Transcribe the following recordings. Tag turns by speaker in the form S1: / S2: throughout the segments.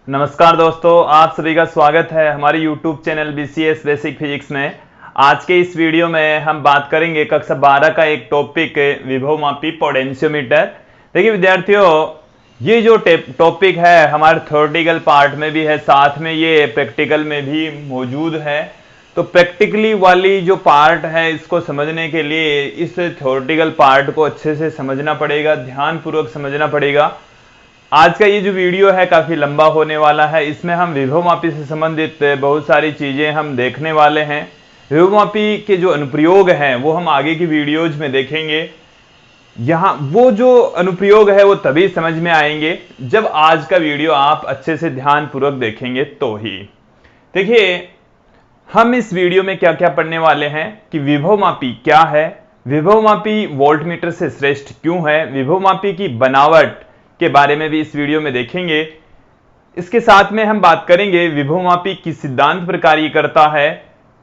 S1: नमस्कार दोस्तों, आप सभी का स्वागत है हमारे YouTube channel BCS basic physics में। आज के इस वीडियो में हम बात करेंगे कक्षा 12 का एक टॉपिक विभवमापी पोटेंशियोमीटर। देखिए विद्यार्थियों, ये जो टॉपिक है हमारे थ्योरेटिकल पार्ट में भी है, साथ में ये प्रैक्टिकल में भी मौजूद है। तो प्रैक्टिकली वाली जो पार्ट है इसको समझने के लिए इस थ्योरेटिकल पार्ट को अच्छे से समझना पड़ेगा, ध्यानपूर्वक समझना पड़ेगा। आज का ये जो वीडियो है काफी लंबा होने वाला है। इसमें हम विभवमापी से संबंधित बहुत सारी चीजें हम देखने वाले हैं। विभवमापी के जो अनुप्रयोग हैं वो हम आगे की वीडियोज में देखेंगे। यहाँ वो जो अनुप्रयोग है वो तभी समझ में आएंगे जब आज का वीडियो आप अच्छे से ध्यानपूर्वक देखेंगे तो ही। देखिए, हम इस वीडियो में क्या क्या पढ़ने वाले हैं कि विभवमापी क्या है, विभवमापी वोल्टमीटर से श्रेष्ठ क्यों है, विभवमापी की बनावट के बारे में भी इस वीडियो में देखेंगे। इसके साथ में हम बात करेंगे विभवमापी किस सिद्धांत पर कार्य करता है।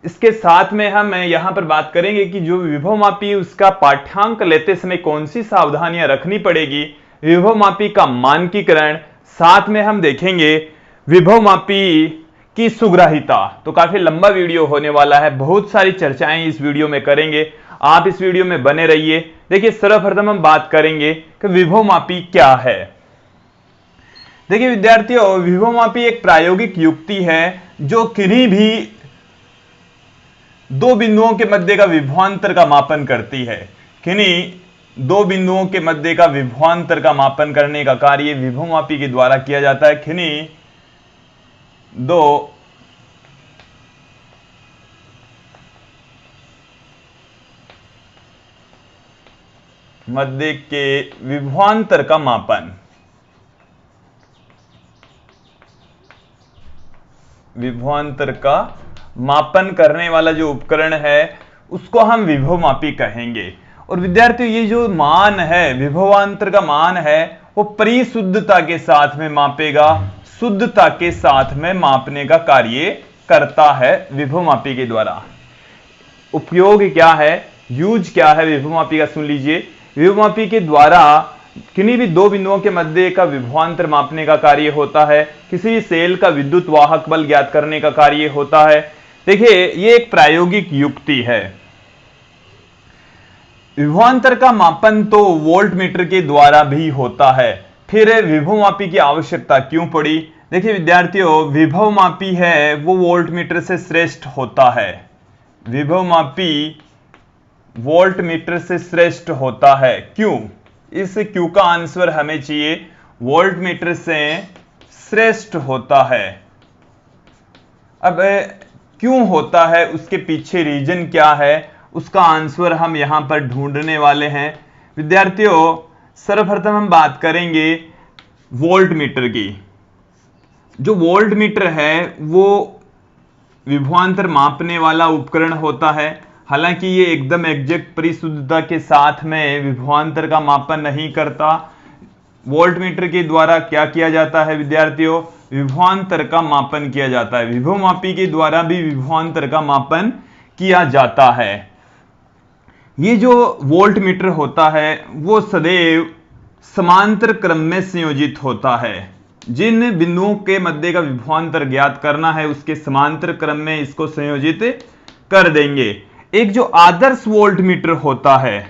S1: इसके साथ में हम यहां पर बात करेंगे कि जो विभवमापी उसका पाठ्यांक लेते समय कौन सी सावधानियां रखनी पड़ेगी, विभवमापी का मानकीकरण, साथ में हम देखेंगे विभवमापी की सुग्राहिता। तो काफी लंबा वीडियो होने वाला है, बहुत सारी चर्चाएं इस वीडियो में करेंगे। आप इस वीडियो में बने रहिए। देखिए, सर्वप्रथम हम बात करेंगे कि विभवमापी क्या है। देखिए विद्यार्थियों, विभवमापी एक प्रायोगिक युक्ति है जो किन्हीं भी दो बिंदुओं के मध्य का विभवांतर का मापन करती है। किन्हीं दो बिंदुओं के मध्य का विभवांतर का मापन करने का कार्य विभवमापी के द्वारा किया जाता है। किन्हीं दो मध्य के विभवांतर का मापन, विभवांतर का मापन करने वाला जो उपकरण है उसको हम विभवमापी कहेंगे। और विद्यार्थियों, ये जो मान है, विभवांतर का मान है, वो परिशुद्धता के साथ में मापेगा, शुद्धता के साथ में मापने का कार्य करता है विभवमापी के द्वारा। उपयोग क्या है, यूज क्या है विभवमापी का, सुन लीजिए। विभवमापी के द्वारा किन्हीं भी दो बिंदुओं के मध्य का विभवांतर मापने का कार्य होता है। किसी भी सेल का विद्युत वाहक बल ज्ञात करने का कार्य होता है। देखिए, ये एक प्रायोगिक युक्ति है। विभवांतर का मापन तो वोल्टमीटर के द्वारा भी होता है। फिर विभवमापी की आवश्यकता क्यों पड़ी? देखिए विद्यार्थियों, विभवमापी है वो वोल्टमीटर से श्रेष्ठ होता है। विभवमापी वोल्टमीटर से श्रेष्ठ होता है। क्यों? इस क्यों का आंसर हमें चाहिए। वोल्टमीटर से श्रेष्ठ होता है। अब क्यों होता है, उसके पीछे रीजन क्या है, उसका आंसर हम यहां पर ढूंढने वाले हैं। विद्यार्थियों, सर्वप्रथम हम बात करेंगे वोल्टमीटर की। जो वोल्टमीटर है वो विभवांतर मापने वाला उपकरण होता है। हालांकि ये एकदम एग्जैक्ट परिशुद्धता के साथ में विभवांतर का मापन नहीं करता। वोल्टमीटर के द्वारा क्या किया जाता है विद्यार्थियों? विभवांतर का मापन किया जाता है। विभवमापी के द्वारा भी विभवांतर का मापन किया जाता है। ये जो वोल्टमीटर होता है वो सदैव समांतर क्रम में संयोजित होता है। जिन बिंदुओं के मध्य का विभवांतर ज्ञात करना है उसके समांतर क्रम में इसको संयोजित कर देंगे। एक जो आदर्श वोल्टमीटर होता है,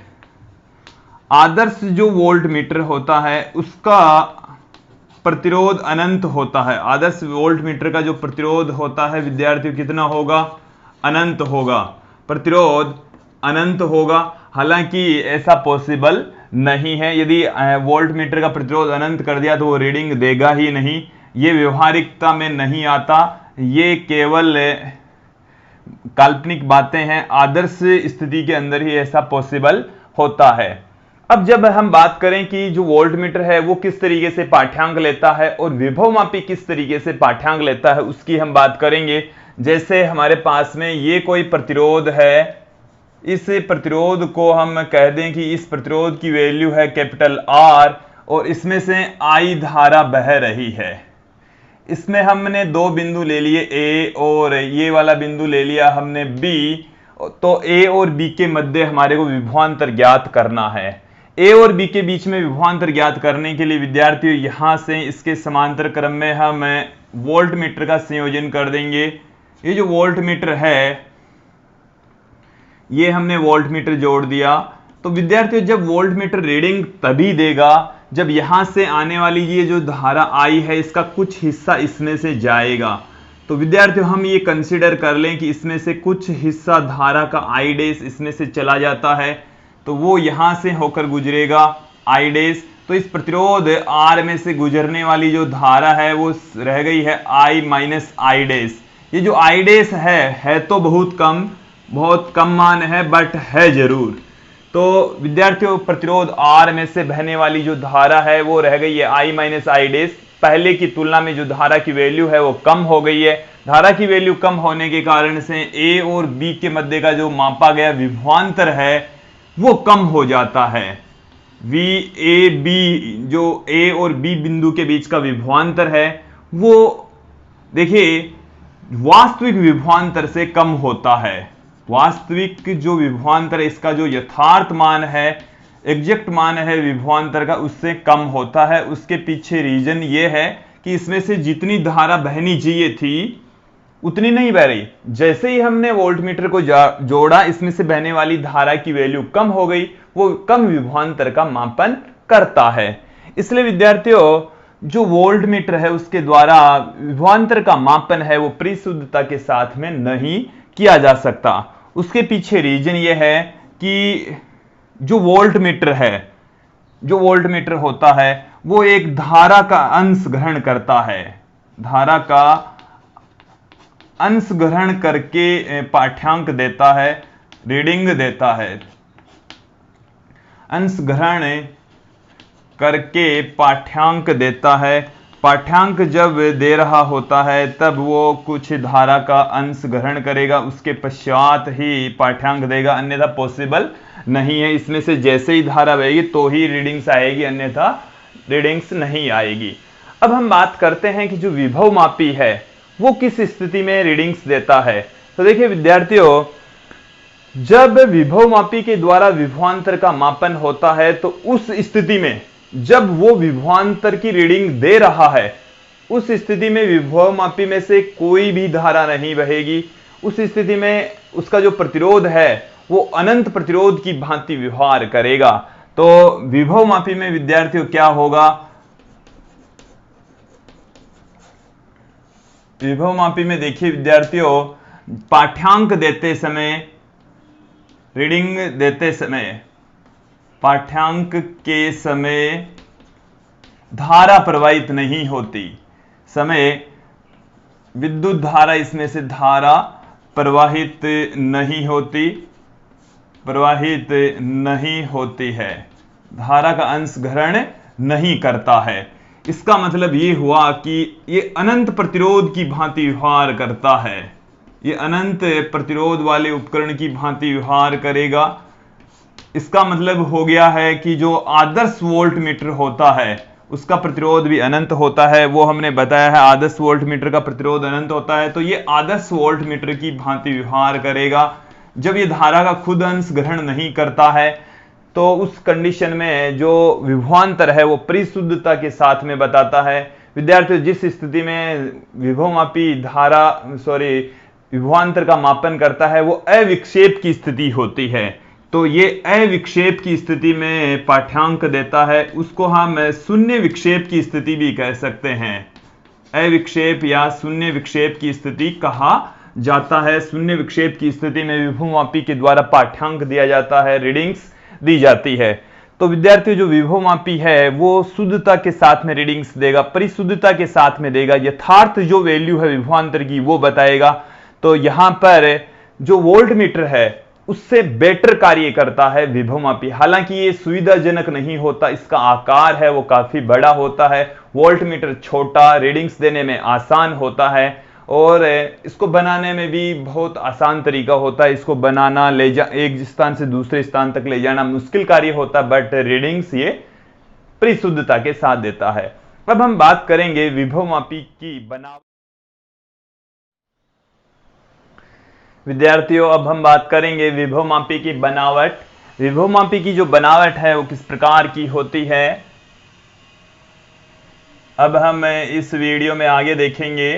S1: आदर्श जो वोल्टमीटर होता है उसका प्रतिरोध अनंत होता है। आदर्श वोल्टमीटर का जो प्रतिरोध होता है विद्यार्थियों कितना होगा? अनंत होगा। प्रतिरोध अनंत होगा। हालांकि ऐसा पॉसिबल नहीं है। यदि वोल्टमीटर का प्रतिरोध अनंत कर दिया तो वो रीडिंग देगा ही नहीं। ये व्यवहारिकता में नहीं आता, ये केवल काल्पनिक बातें हैं। आदर्श स्थिति के अंदर ही ऐसा पॉसिबल होता है। अब जब हम बात करें कि जो वोल्टमीटर है वो किस तरीके से पाठ्यांक लेता है और विभवमापी किस तरीके से पाठ्यांक लेता है, उसकी हम बात करेंगे। जैसे हमारे पास में ये कोई प्रतिरोध है, इस प्रतिरोध को हम कह दें कि इस प्रतिरोध की वैल्यू है कैपिटल R और इसमें से I धारा बह रही है। इसमें हमने दो बिंदु ले लिए A और ये वाला बिंदु ले लिया हमने B। तो A और B के मध्य हमारे को विभवांतर ज्ञात करना है। ए और बी के बीच में विभवांतर ज्ञात करने के लिए विद्यार्थियों यहां से इसके समांतर क्रम में हम वोल्ट मीटर का संयोजन कर देंगे। ये जो वोल्ट मीटर है, ये हमने वोल्ट मीटर जोड़ दिया। तो विद्यार्थियों, जब वोल्ट मीटर रीडिंग तभी देगा जब यहां से आने वाली ये जो धारा आई है, इसका कुछ हिस्सा इसमें से जाएगा। तो विद्यार्थियों, हम ये कंसीडर कर लें कि इसमें से कुछ हिस्सा धारा का आई डैश इसमें से चला जाता है, तो वो यहां से होकर गुजरेगा आई डैश। तो इस प्रतिरोध R में से गुजरने वाली जो धारा है वो रह गई है I माइनस आई डैश। ये जो आई डैश है तो बहुत कम मान है, बट है जरूर। तो विद्यार्थियों, प्रतिरोध R में से बहने वाली जो धारा है वो रह गई है I माइनस आई डैश। पहले की तुलना में जो धारा की वैल्यू है वो कम हो गई है। धारा की वैल्यू कम होने के कारण से A और B के मध्य का जो मापा गया विभवांतर है वो कम हो जाता है। VAB, जो A और B बिंदु के बीच का विभवांतर है, वो देखिए वास्तविक विभवांतर से कम होता है। वास्तविक जो विभवांतर है, इसका जो यथार्थ मान है, एग्जैक्ट मान है विभवांतर का, उससे कम होता है। उसके पीछे रीजन ये है कि इसमें से जितनी धारा बहनी चाहिए थी उतनी नहीं बह रही। जैसे ही हमने वोल्टमीटर को जोड़ा, इसमें से बहने वाली धारा की वैल्यू कम हो गई, वो कम विभवांतर का मापन करता है। इसलिए विद्यार्थियों, जो वोल्टमीटर है उसके द्वारा विभवांतर का मापन है वो परिशुद्धता के साथ में नहीं किया जा सकता। उसके पीछे रीजन ये है कि जो वोल्टमीटर होता है वो एक धारा का अंश ग्रहण करता है। धारा का अंश ग्रहण करके पाठ्यांक देता है, रीडिंग देता है। अंश ग्रहण करके पाठ्यांक देता है। पाठ्यांक जब दे रहा होता है तब वो कुछ धारा का अंश ग्रहण करेगा, उसके पश्चात ही पाठ्यांक देगा, अन्यथा पॉसिबल नहीं है। इसमें से जैसे ही धारा बहेगी तो ही रीडिंग्स आएगी, अन्यथा रीडिंग्स नहीं आएगी। अब हम बात करते हैं कि जो विभव मापी है वो किस स्थिति में रीडिंग्स देता है। तो देखिए विद्यार्थियों, जब विभव मापी के द्वारा विभवांतर का मापन होता है तो उस स्थिति में, जब वो विभवांतर की रीडिंग दे रहा है, उस स्थिति में विभव मापी में से कोई भी धारा नहीं बहेगी। उस स्थिति में उसका जो प्रतिरोध है वो अनंत प्रतिरोध की भांति व्यवहार करेगा। तो विभव मापी में विद्यार्थियों क्या होगा, विभव मापी में देखिए विद्यार्थियों, पाठ्यांक देते समय, रीडिंग देते समय, पाठ्यांक के समय धारा प्रवाहित नहीं होती। समय विद्युत धारा, इसमें से धारा प्रवाहित नहीं होती है। धारा का अंश ग्रहण नहीं करता है। इसका मतलब ये हुआ कि ये अनंत प्रतिरोध की भांति व्यवहार करता है। ये अनंत प्रतिरोध वाले उपकरण की भांति व्यवहार करेगा। इसका मतलब हो गया है कि जो आदर्श वोल्टमीटर होता है उसका प्रतिरोध भी अनंत होता है। वो हमने बताया है, आदर्श वोल्टमीटर का प्रतिरोध अनंत होता है। तो ये आदर्श वोल्टमीटर की भांति व्यवहार करेगा। जब ये धारा का खुद अंश ग्रहण नहीं करता है तो उस कंडीशन में जो विभवांतर है वो परिशुद्धता के साथ में बताता है। विद्यार्थियों, जिस स्थिति में विभवमापी विभवांतर का मापन करता है वो अविक्षेप की स्थिति होती है। तो ये अविक्षेप की स्थिति में पाठ्यांक देता है, उसको हम शून्य विक्षेप की स्थिति भी कह सकते हैं। अविक्षेप या शून्य विक्षेप की स्थिति कहा जाता है। शून्य विक्षेप की स्थिति में विभवमापी के द्वारा पाठ्यांक दिया जाता है, रीडिंग्स दी जाती है। तो विद्यार्थियों, जो विभवमापी है वो शुद्धता के साथ में रीडिंग्स देगा, परिशुद्धता के साथ में देगा, यथार्थ जो वैल्यू है विभवांतर की वो बताएगा। तो यहां पर जो वोल्टमीटर है उससे बेटर कार्य करता है विभवमापी। हालांकि ये सुविधाजनक नहीं होता, इसका आकार है वो काफी बड़ा होता है। वोल्टमीटर छोटा, रीडिंग्स देने में आसान होता है और इसको बनाने में भी बहुत आसान तरीका होता है। इसको बनाना, एक स्थान से दूसरे स्थान तक ले जाना मुश्किल कार्य होता है, बट रीडिंग्स ये परिशुद्धता के साथ देता है। अब हम बात करेंगे विभवमापी की बनावट। विद्यार्थियों, अब हम बात करेंगे विभवमापी की बनावट। विभवमापी की जो बनावट है वो किस प्रकार की होती है। अब हम इस वीडियो में आगे देखेंगे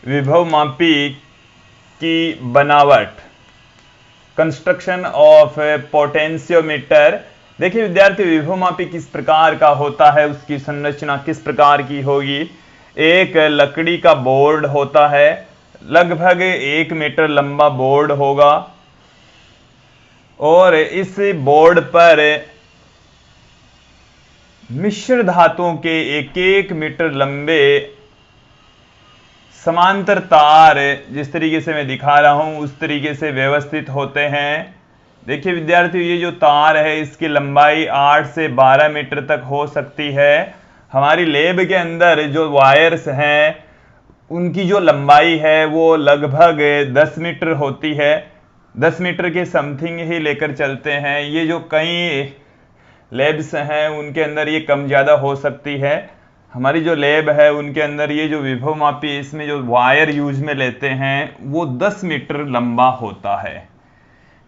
S1: विभवमापी की बनावट, कंस्ट्रक्शन ऑफ पोटेंशियोमीटर। देखिए विद्यार्थी, विभवमापी किस प्रकार का होता है, उसकी संरचना किस प्रकार की होगी। एक लकड़ी का बोर्ड होता है, लगभग 1 मीटर लंबा बोर्ड होगा और इस बोर्ड पर मिश्र धातुओं के 1-1 मीटर लंबे समांतर तार, जिस तरीके से मैं दिखा रहा हूं उस तरीके से व्यवस्थित होते हैं। देखिए विद्यार्थियों, ये जो तार है इसकी लंबाई 8 से 12 मीटर तक हो सकती है। हमारी लैब के अंदर जो वायर्स हैं उनकी जो लंबाई है वो लगभग 10 मीटर होती है। 10 मीटर के समथिंग ही लेकर चलते हैं। ये जो कई लैब्स हैं उनके अंदर ये कम ज़्यादा हो सकती है। हमारी जो लैब है उनके अंदर ये जो विभवमापी, इसमें जो वायर यूज में लेते हैं वो 10 मीटर लंबा होता है।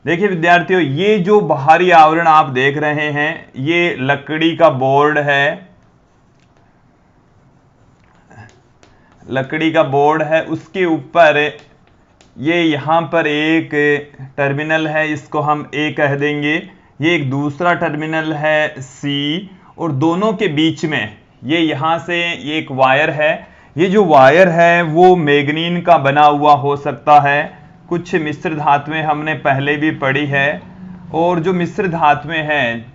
S1: देखिए विद्यार्थियों, ये जो बाहरी आवरण आप देख रहे हैं ये लकड़ी का बोर्ड है, लकड़ी का बोर्ड है। उसके ऊपर ये यहां पर एक टर्मिनल है, इसको हम ए कह देंगे। ये एक दूसरा टर्मिनल है सी, और दोनों के बीच में ये यहां से ये एक वायर है। ये जो वायर है वो मैग्नीन का बना हुआ हो सकता है। कुछ मिश्र धातुएं हमने पहले भी पढ़ी है, और जो मिश्र धातुएं हैं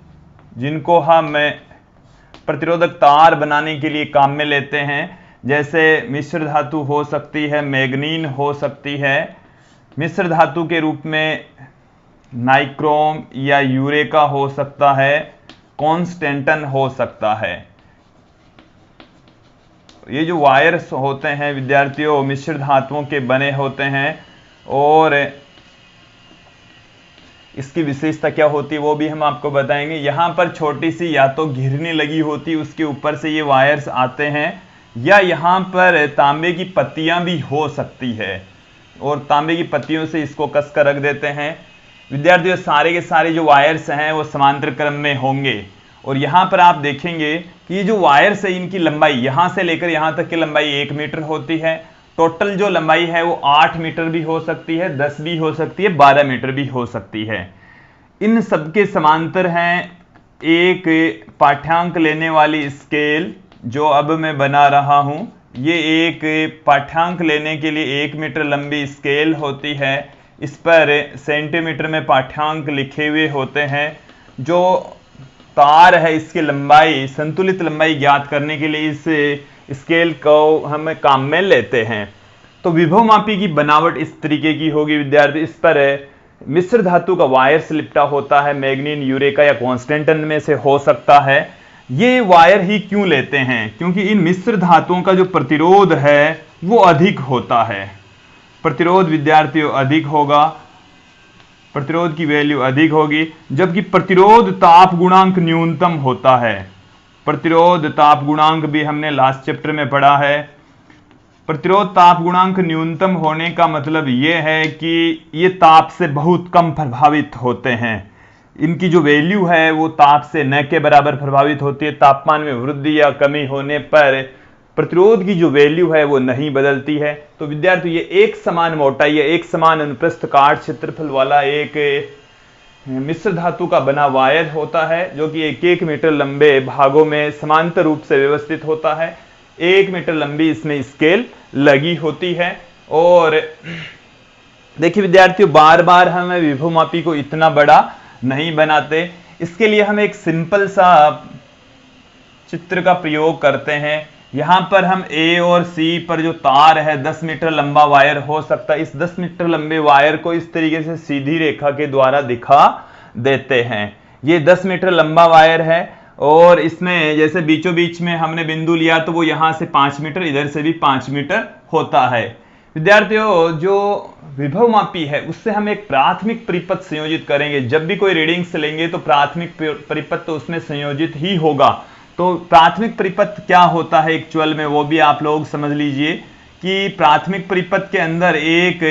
S1: जिनको हम प्रतिरोधक तार बनाने के लिए काम में लेते हैं, जैसे मिश्र धातु हो सकती है मैग्नीन, हो सकती है मिश्र धातु के रूप में नाइक्रोम या यूरेका हो सकता है, कॉन्स्टेंटन हो सकता है। ये जो वायर्स होते हैं विद्यार्थियों मिश्र धातुओं के बने होते हैं, और इसकी विशेषता क्या होती है वो भी हम आपको बताएंगे। यहां पर छोटी सी या तो घिरनी लगी होती है, उसके ऊपर से ये वायर्स आते हैं, या यहां पर तांबे की पत्तियां भी हो सकती है, और तांबे की पत्तियों से इसको कस कर रख देते हैं। विद्यार्थियों, सारे के सारे जो वायर्स हैं वो समांतर क्रम में होंगे, और यहां पर आप देखेंगे कि ये जो वायर्स है इनकी लंबाई यहां से लेकर यहां तक की लंबाई 1 मीटर होती है। टोटल जो लंबाई है वो 8 मीटर भी हो सकती है, 10 भी हो सकती है, 12 मीटर भी हो सकती है। इन सबके समांतर हैं एक पाठ्यांक लेने वाली स्केल, जो अब मैं बना रहा हूं। ये एक पाठ्यांक लेने के लिए 1 मीटर लंबी स्केल होती है। इस पर सेंटीमीटर में पाठ्यांक लिखे हुए होते हैं। जो तार है इसकी लंबाई, संतुलित लंबाई ज्ञात करने के लिए इस स्केल को हम काम में लेते हैं। तो विभवमापी की बनावट इस तरीके की होगी विद्यार्थी। इस पर मिश्र धातु का वायर लिपटा होता है, मैग्नीन, यूरेका या कॉन्स्टेंटन में से हो सकता है। ये वायर ही क्यों लेते हैं? क्योंकि इन मिश्र धातुओं का जो प्रतिरोध है वो अधिक होता है। प्रतिरोध विद्यार्थियों अधिक होगा, प्रतिरोध की वैल्यू अधिक होगी, जबकि प्रतिरोध ताप गुणांक न्यूनतम होता है। प्रतिरोध ताप गुणांक भी हमने लास्ट चैप्टर में पढ़ा है। प्रतिरोध ताप गुणांक न्यूनतम होने का मतलब यह है कि ये ताप से बहुत कम प्रभावित होते हैं। इनकी जो वैल्यू है वो ताप से न के बराबर प्रभावित होती है। तापमान में वृद्धि या कमी होने पर प्रतिरोध की जो वैल्यू है वो नहीं बदलती है। तो विद्यार्थी, ये एक समान मोटाई या एक समान अनुप्रस्थ काट क्षेत्रफल वाला एक मिश्र धातु का बना वायर होता है, जो कि 1-1 मीटर लंबे भागों में समांतर रूप से व्यवस्थित होता है। 1 मीटर लंबी इसमें स्केल लगी होती है। और देखिए विद्यार्थियों, बार बार हम विभवमापी को इतना बड़ा नहीं बनाते। इसके लिए हम एक सिंपल सा चित्र का प्रयोग करते हैं। यहां पर हम ए और सी पर जो तार है 10 मीटर लंबा वायर हो सकता है। इस 10 मीटर लंबे वायर को इस तरीके से सीधी रेखा के द्वारा दिखा देते हैं। ये 10 मीटर लंबा वायर है, और इसमें जैसे बीचों बीच में हमने बिंदु लिया तो वो यहां से 5 मीटर, इधर से भी 5 मीटर होता है। विद्यार्थियों, जो विभवमापी है उससे हम एक प्राथमिक परिपथ संयोजित करेंगे। जब भी कोई रीडिंग्स लेंगे तो प्राथमिक परिपथ तो उसमें संयोजित ही होगा। तो प्राथमिक परिपथ क्या होता है एक्चुअल में, वो भी आप लोग समझ लीजिए कि प्राथमिक परिपथ के अंदर एक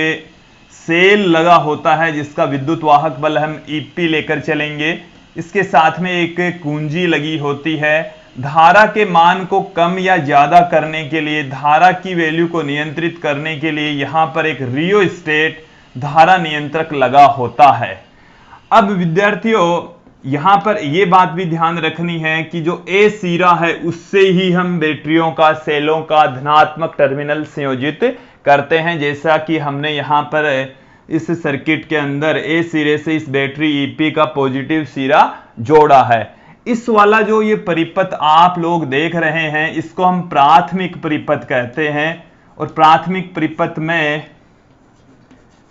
S1: सेल लगा होता है जिसका विद्युत वाहक बल हम ईपी लेकर चलेंगे। इसके साथ में एक कुंजी लगी होती है। धारा के मान को कम या ज्यादा करने के लिए, धारा की वैल्यू को नियंत्रित करने के लिए यहां पर एक रियोस्टेट धारा नियंत्रक लगा होता है। अब विद्यार्थियों यहां पर यह बात भी ध्यान रखनी है कि जो ए सिरा है उससे ही हम बैटरियों का, सेलों का धनात्मक टर्मिनल संयोजित करते हैं, जैसा कि हमने यहां पर इस सर्किट के अंदर ए सिरे से इस बैटरी ईपी का पॉजिटिव सिरा जोड़ा है। इस वाला जो ये परिपथ आप लोग देख रहे हैं इसको हम प्राथमिक परिपथ कहते हैं, और प्राथमिक परिपथ में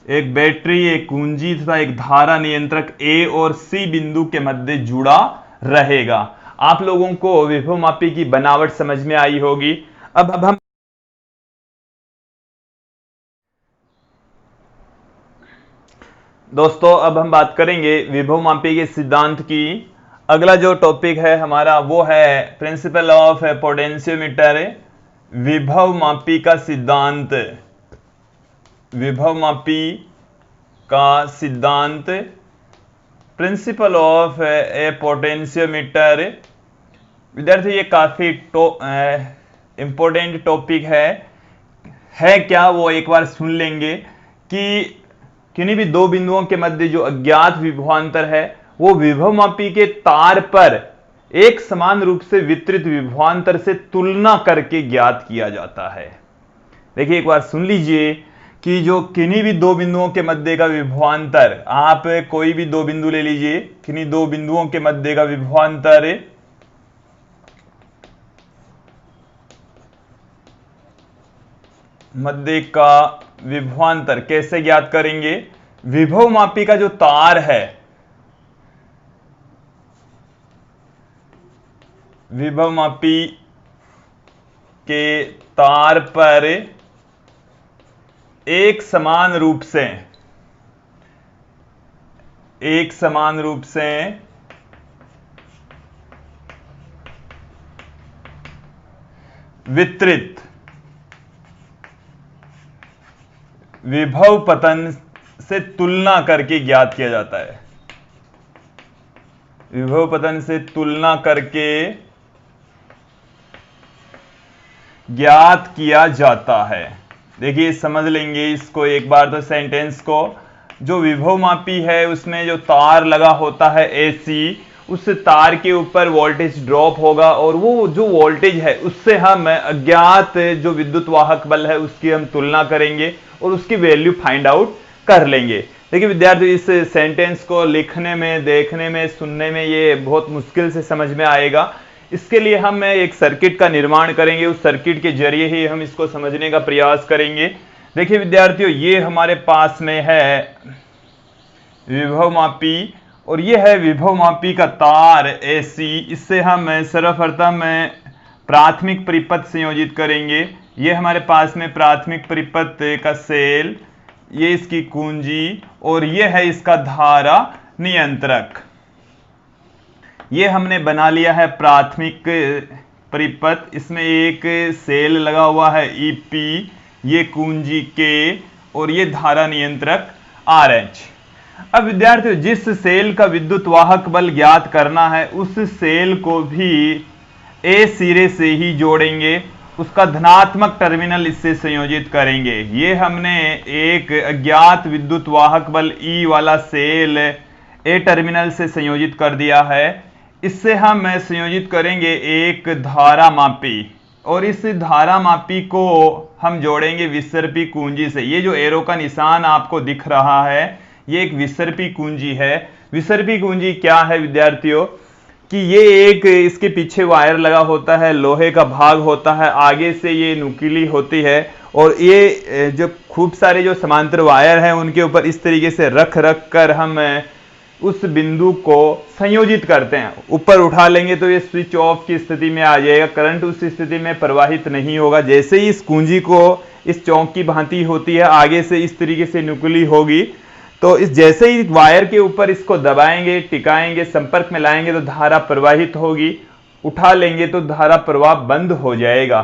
S1: एक बैटरी, एक कुंजी तथा एक धारा नियंत्रक ए और सी बिंदु के मध्य जुड़ा रहेगा। आप लोगों को विभवमापी की बनावट समझ में आई होगी। अब हम दोस्तों अब हम बात करेंगे विभवमापी के सिद्धांत की। अगला जो टॉपिक है हमारा वो है प्रिंसिपल ऑफ पोटेंशियोमीटर, विभवमापी का सिद्धांत। विभवमापी का सिद्धांत, प्रिंसिपल ऑफ ए पोटेंशियोमीटर। विद्यार्थी ये काफी इंपॉर्टेंट टॉपिक है क्या वो एक बार सुन लेंगे कि किन्हीं भी दो बिंदुओं के मध्य जो अज्ञात विभवांतर है वो विभवमापी के तार पर एक समान रूप से वितरित विभवांतर से तुलना करके ज्ञात किया जाता है। देखिए एक बार सुन लीजिए कि जो किन्हीं भी दो बिंदुओं के मध्य का विभवांतर, आप कोई भी दो बिंदु ले लीजिए, किन्हीं दो बिंदुओं के मध्य का विभवांतर, मध्य का विभवांतर कैसे ज्ञात करेंगे? विभवमापी का जो तार है, विभवमापी के तार पर एक समान रूप से वितरित विभव पतन से तुलना करके ज्ञात किया जाता है। विभव पतन से तुलना करके ज्ञात किया जाता है। देखिए समझ लेंगे इसको एक बार तो सेंटेंस को। जो विभवमापी है उसमें जो तार लगा होता है एसी, उस तार के ऊपर वोल्टेज ड्रॉप होगा और वो जो वोल्टेज है उससे हम अज्ञात जो विद्युत वाहक बल है उसकी हम तुलना करेंगे और उसकी वैल्यू फाइंड आउट कर लेंगे। देखिए विद्यार्थी इस सेंटेंस को लिखने में, देखने में, सुनने में ये बहुत मुश्किल से समझ में आएगा। इसके लिए हम एक सर्किट का निर्माण करेंगे, उस सर्किट के जरिए ही हम इसको समझने का प्रयास करेंगे। देखिए विद्यार्थियों ये हमारे पास में है विभवमापी और ये है विभवमापी का तार एसी। इससे हम सर्वप्रथम प्राथमिक परिपथ संयोजित करेंगे। ये हमारे पास में प्राथमिक परिपथ का सेल, ये इसकी कुंजी और ये है इसका धारा नियंत्रक। ये हमने बना लिया है प्राथमिक परिपथ। इसमें एक सेल लगा हुआ है ईपी, ये कुंजी के और ये धारा नियंत्रक आरएच। अब विद्यार्थियों जिस सेल का विद्युत वाहक बल ज्ञात करना है उस सेल को भी ए सिरे से ही जोड़ेंगे, उसका धनात्मक टर्मिनल इससे संयोजित करेंगे। ये हमने एक अज्ञात विद्युत वाहक बल ई वाला सेल ए टर्मिनल से संयोजित कर दिया है। इससे हम संयोजित करेंगे एक धारा मापी और इस धारा मापी को हम जोड़ेंगे विसर्पी कुंजी से। ये जो एरो का निशान आपको दिख रहा है ये एक विसर्पी कुंजी है। विसर्पी कुंजी क्या है विद्यार्थियों कि ये एक इसके पीछे वायर लगा होता है, लोहे का भाग होता है, आगे से ये नुकीली होती है और ये जो खूब सारे जो समांतर वायर हैं उनके ऊपर इस तरीके से रख कर हम उस बिंदु को संयोजित करते हैं। ऊपर उठा लेंगे तो ये स्विच ऑफ की स्थिति में आ जाएगा, करंट उस स्थिति में प्रवाहित नहीं होगा। जैसे ही इस कुंजी को इस चौक की भांति होती है आगे से इस तरीके से नुकीली होगी, तो इस जैसे ही वायर के ऊपर इसको दबाएंगे, टिकाएंगे, संपर्क में लाएंगे तो धारा प्रवाहित होगी, उठा लेंगे तो धारा प्रवाह बंद हो जाएगा।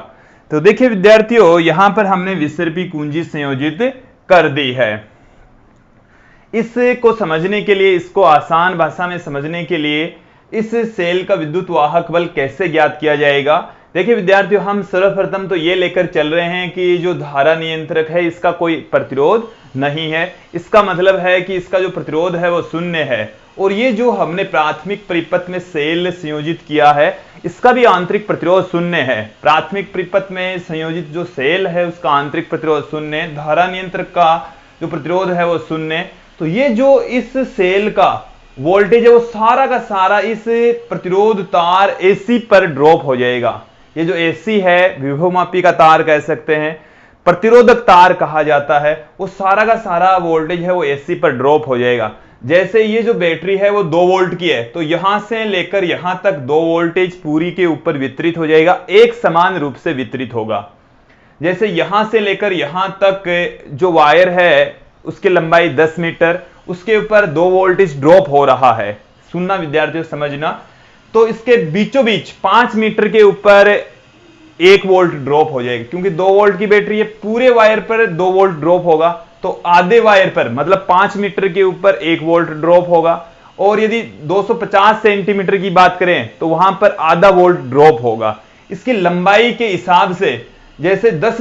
S1: तो देखिए विद्यार्थियों यहां पर हमने विसर्पी कुंजी संयोजित कर दी है। इसको समझने के लिए, इसको आसान भाषा में समझने के लिए इस सेल का विद्युत वाहक बल कैसे ज्ञात किया जाएगा? देखिए विद्यार्थियों, हम सर्वप्रथम तो ये लेकर चल रहे हैं कि जो धारा नियंत्रक है इसका कोई प्रतिरोध नहीं है। इसका मतलब है कि इसका जो प्रतिरोध है वो शून्य है। और ये जो हमने प्राथमिक परिपथ में सेल संयोजित किया है इसका भी आंतरिक प्रतिरोध शून्य है। प्राथमिक परिपथ में संयोजित जो सेल है उसका आंतरिक प्रतिरोध शून्य, धारा नियंत्रक का जो प्रतिरोध है वो शून्य। तो ये जो इस सेल का वोल्टेज है वो सारा का सारा इस प्रतिरोध तार एसी पर ड्रॉप हो जाएगा। ये जो एसी है विभवमापी का तार कह सकते हैं, प्रतिरोधक तार कहा जाता है, वो सारा का सारा वोल्टेज है वो एसी पर ड्रॉप हो जाएगा। जैसे ये जो बैटरी है वो 2 वोल्ट की है तो यहां से लेकर यहां तक 2 वोल्टेज पूरी के ऊपर वितरित हो जाएगा, एक समान रूप से वितरित होगा। जैसे यहां से लेकर यहां तक जो वायर है उसकी लंबाई 10 मीटर, उसके ऊपर 2 वोल्टेज ड्रॉप हो रहा है। सुनना विद्यार्थियों, समझना। तो इसके बीचों बीच 5 मीटर के ऊपर 1 वोल्ट ड्रॉप हो जाएगा, क्योंकि 2 वोल्ट की बैटरी है, पूरे वायर पर 2 वोल्ट ड्रॉप होगा। तो आधे वायर पर मतलब 5 मीटर के ऊपर 1 वोल्ट ड्रॉप होगा। और यदि 250 सेंटीमीटर की बात करें तो वहां पर आधा वोल्ट ड्रॉप होगा। इसकी लंबाई के हिसाब से जैसे 10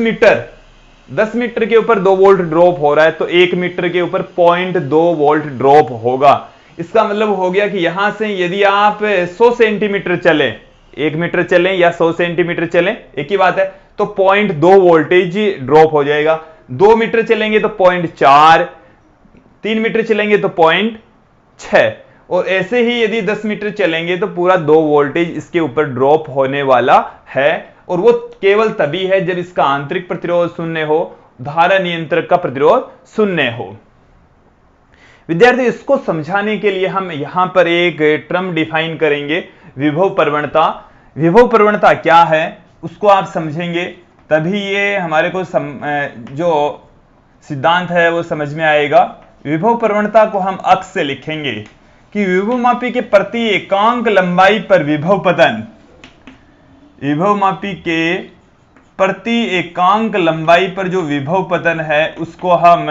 S1: मीटर के ऊपर 2 वोल्ट ड्रॉप हो रहा है तो 1 मीटर के ऊपर 0.2 वोल्ट ड्रॉप होगा। इसका मतलब हो गया कि यहां से यदि आप 100 सेंटीमीटर चलें, 1 मीटर चलें या 100 सेंटीमीटर चलें, एक ही बात है, तो 0.2 वोल्टेज ड्रॉप हो जाएगा। 2 मीटर चलेंगे तो 0.4, 3 मीटर चलेंगे तो 0.6, और ऐसे ही यदि 10 मीटर चलेंगे तो पूरा 2 वोल्टेज इसके ऊपर ड्रॉप होने वाला है। और वो केवल तभी है जब इसका आंतरिक प्रतिरोध शून्य हो, धारा नियंत्रक का प्रतिरोध शून्य हो। विद्यार्थी, इसको समझाने के लिए हम यहां पर एक टर्म डिफाइन करेंगे, विभव प्रवणता। विभव प्रवणता क्या है उसको आप समझेंगे तभी ये हमारे को जो सिद्धांत है वो समझ में आएगा। विभव प्रवणता को हम अक्स से लिखेंगे कि विभवमापी के प्रति एकांक लंबाई पर विभव पतन, विभवमापी के प्रति एकांक लंबाई पर जो विभव पतन है उसको हम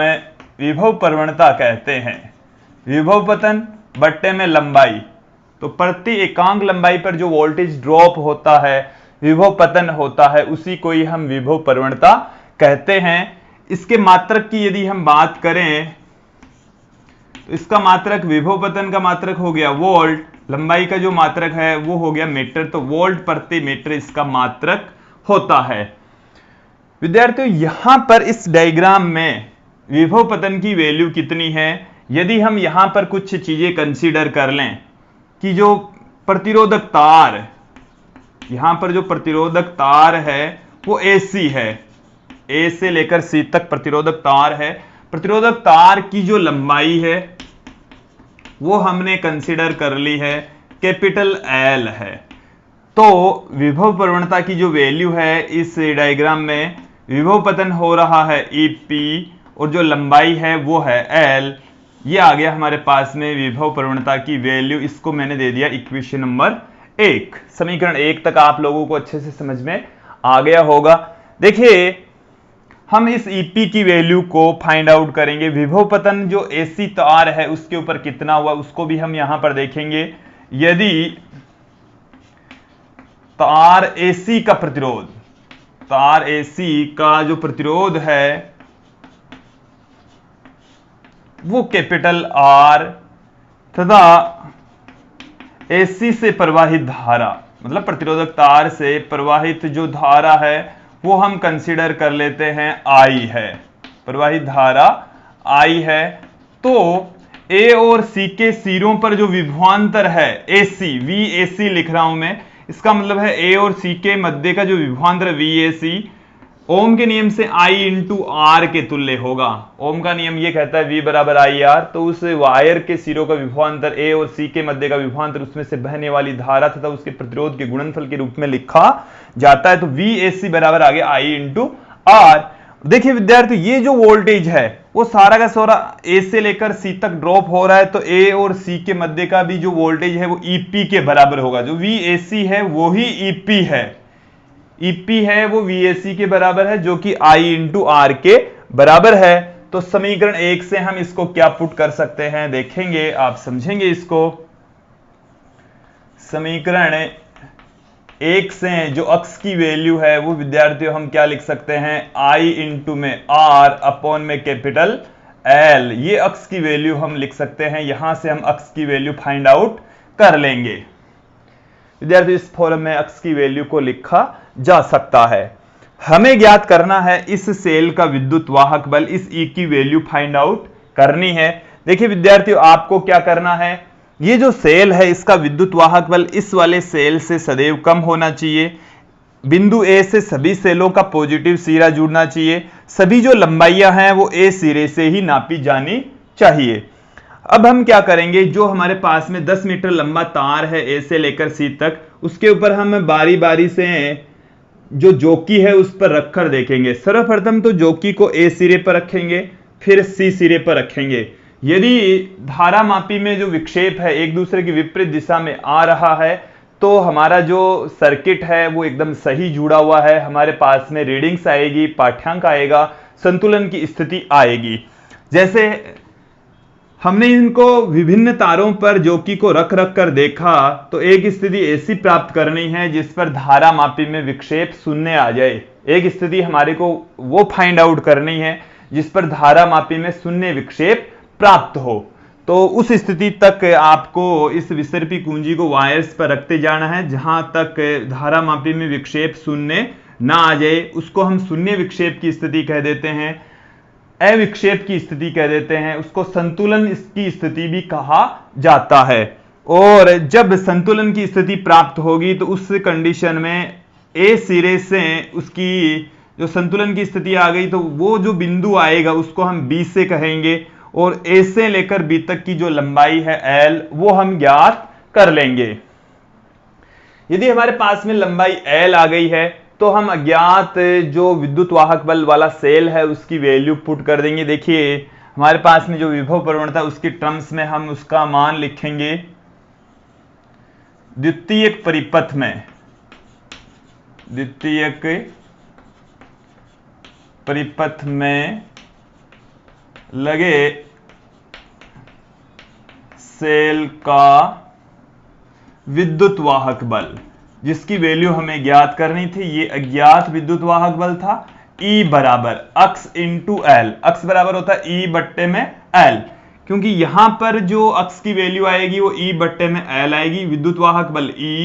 S1: विभव प्रवणता कहते हैं। विभव पतन बट्टे में लंबाई, तो प्रति एकांक लंबाई पर जो वोल्टेज ड्रॉप होता है, विभव पतन होता है, उसी को ही हम विभव प्रवणता कहते हैं। इसके मात्रक की यदि हम बात करें तो इसका मात्रक, विभव पतन का मात्रक हो गया वोल्ट, लंबाई का जो मात्रक है वो हो गया मीटर, तो वोल्ट प्रति मीटर इसका मात्रक होता है। विद्यार्थियों, यहां पर इस डायग्राम में विभव पतन की वैल्यू कितनी है, यदि हम यहां पर कुछ चीजें कंसीडर कर लें कि जो प्रतिरोधक तार, यहां पर जो प्रतिरोधक तार है वो AC है, A से लेकर C तक प्रतिरोधक तार है। प्रतिरोधक तार की जो लंबाई है वो हमने कंसीडर कर ली है कैपिटल L है। तो विभव प्रवणता की जो वैल्यू है इस डायग्राम में, विभव पतन हो रहा है EP और जो लंबाई है वो है L। ये आ गया हमारे पास में विभव प्रवणता की वैल्यू। इसको मैंने दे दिया इक्वेशन नंबर 1। समीकरण 1 तक आप लोगों को अच्छे से समझ में आ गया होगा। देखिए, हम इस EP की वैल्यू को फाइंड आउट करेंगे। विभव पतन जो AC तार है उसके ऊपर कितना हुआ उसको भी हम यहां पर देखेंगे। यदि तार AC का प्रतिरोध, तार AC का जो प्रतिरोध है वो कैपिटल R तथा AC से प्रवाहित धारा, मतलब प्रतिरोधक तार से प्रवाहित जो धारा है वो हम कंसीडर कर लेते हैं I है, प्रवाहित धारा I है। तो A और C के सिरों पर जो विभवांतर है AC, VAC लिख रहा हूं मैं, इसका मतलब है A और C के मध्य का जो विभवांतर VAC ओम के नियम से I इंटू R के तुल्य होगा। ओम का नियम ये कहता है V बराबर IR, तो उस वायर के सिरों का विभवांतर A और C के मध्य का विभवांतर, उसमें से बहने वाली धारा तथा उसके प्रतिरोध के गुणनफल के रूप में लिखा जाता है। तो VAC बराबर आ गया I इंटू R। देखिए विद्यार्थी, ये जो वोल्टेज है वो सारा का सारा A से लेकर C तक ड्रॉप हो रहा है, तो A और C के मध्य का भी जो वोल्टेज है वो EP के बराबर होगा। जो VAC है वो ही EP है, EP है वो VAC के बराबर है, जो कि I इंटू R के बराबर है। तो समीकरण 1 से हम इसको क्या पुट कर सकते हैं देखेंगे, आप समझेंगे इसको। समीकरण 1 से जो अक्स की वैल्यू है वो विद्यार्थियों हम क्या लिख सकते हैं, आई इंटू में आर अपॉन में कैपिटल एल, ये अक्स की वैल्यू हम लिख सकते हैं। यहां से हम अक्स की वैल्यू फाइंड आउट कर लेंगे। विद्यार्थी इस फॉर्म में अक्स की वैल्यू को लिखा जा सकता है। हमें ज्ञात करना है इस सेल का विद्युत वाहक बल, इस ई की वैल्यू फाइंड आउट करनी है। देखिए विद्यार्थियों आपको क्या करना है, ये जो सेल है इसका विद्युत वाहक बल इस वाले सेल से सदैव कम होना चाहिए। बिंदु ए से सभी सेलों का पॉजिटिव सिरा जुड़ना चाहिए। सभी जो लंबाइयां हैं वो ए सिरे से ही नापी जानी चाहिए। अब हम क्या करेंगे, जो हमारे पास में 10 मीटर लंबा तार है ए से लेकर सी तक, उसके ऊपर हम बारी बारी से जो जोकी है उस पर रखकर देखेंगे। सर्वप्रथम तो जोकी को ए सिरे पर रखेंगे, फिर सी सिरे पर रखेंगे। यदि धारामापी में जो विक्षेप है एक दूसरे की विपरीत दिशा में आ रहा है तो हमारा जो सर्किट है वो एकदम सही जुड़ा हुआ है, हमारे पास में रीडिंग्स आएगी, पाठ्यांक आएगा, संतुलन की स्थिति आएगी। जैसे हमने इनको विभिन्न तारों पर जोकी को रख रख कर देखा तो एक स्थिति ऐसी प्राप्त करनी है जिस पर धारामापी में विक्षेप शून्य आ जाए। एक स्थिति हमारे को वो फाइंड आउट करनी है जिस पर धारामापी में शून्य विक्षेप प्राप्त हो। तो उस स्थिति तक आपको इस विसर्पी कुंजी को वायर्स पर रखते जाना है। जहां तक धारामापी में विक्षेप शून्य ना आ जाए उसको हम शून्य विक्षेप की स्थिति कह देते हैं, अविक्षेप की स्थिति कह देते हैं, उसको संतुलन की स्थिति भी कहा जाता है। और जब संतुलन की स्थिति प्राप्त होगी तो उस कंडीशन में ए सिरे से उसकी जो संतुलन की स्थिति आ गई तो वो जो बिंदु आएगा उसको हम बी से कहेंगे और ए से लेकर बी तक की जो लंबाई है एल वो हम ज्ञात कर लेंगे। यदि हमारे पास में लंबाई एल आ गई है तो हम अज्ञात जो विद्युत वाहक बल वाला सेल है उसकी वैल्यू पुट कर देंगे। देखिए हमारे पास में जो विभव प्रवणता उसकी टर्म्स में हम उसका मान लिखेंगे द्वितीयक परिपथ में, द्वितीयक परिपथ में लगे सेल का विद्युत वाहक बल जिसकी वैल्यू हमें ज्ञात करनी थी, ये अज्ञात विद्युत वाहक बल था। E बराबर अक्स इंटू एल, अक्स बराबर होता है E बट्टे में एल, क्योंकि यहां पर जो अक्स की वैल्यू आएगी वो E बट्टे में एल आएगी। विद्युत वाहक बल E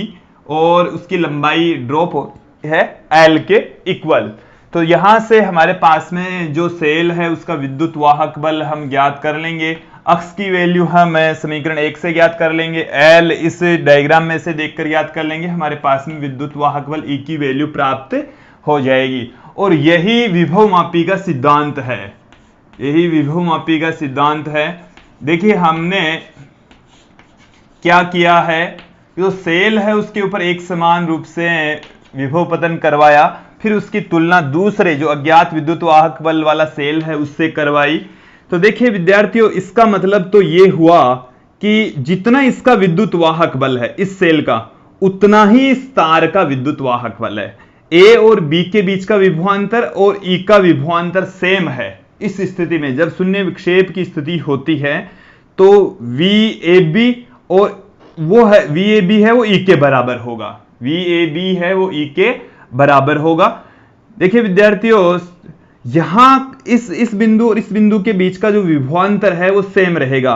S1: और उसकी लंबाई ड्रॉप है एल के इक्वल। तो यहां से हमारे पास में जो सेल है उसका विद्युत वाहक बल हम ज्ञात कर लेंगे। अक्स की वैल्यू हम समीकरण 1 से ज्ञात कर लेंगे, एल इस डायग्राम में से देखकर ज्ञात कर लेंगे। हमारे पास में विद्युत वाहक बल E की वैल्यू प्राप्त हो जाएगी। और यही विभवमापी का सिद्धांत है, यही विभवमापी का सिद्धांत है। देखिए हमने क्या किया है, जो सेल है उसके ऊपर एक समान रूप से विभव पतन करवाया, फिर उसकी तुलना दूसरे जो अज्ञात विद्युत वाहक बल वाला सेल है उससे करवाई। तो देखिए विद्यार्थियों इसका मतलब तो ये हुआ कि जितना इसका विद्युत वाहक बल है इस सेल का उतना ही इस तार का विद्युत वाहक बल है। ए और बी के बीच का विभवांतर और ई का विभवांतर सेम है। इस स्थिति में जब शून्य विक्षेप की स्थिति होती है तो वी ए बी और वो है वी ए बी है वो ई के बराबर होगा, वी ए बी है वो ई के बराबर होगा। देखिए विद्यार्थियों यहां इस बिंदु और इस बिंदु के बीच का जो विभवांतर है वो सेम रहेगा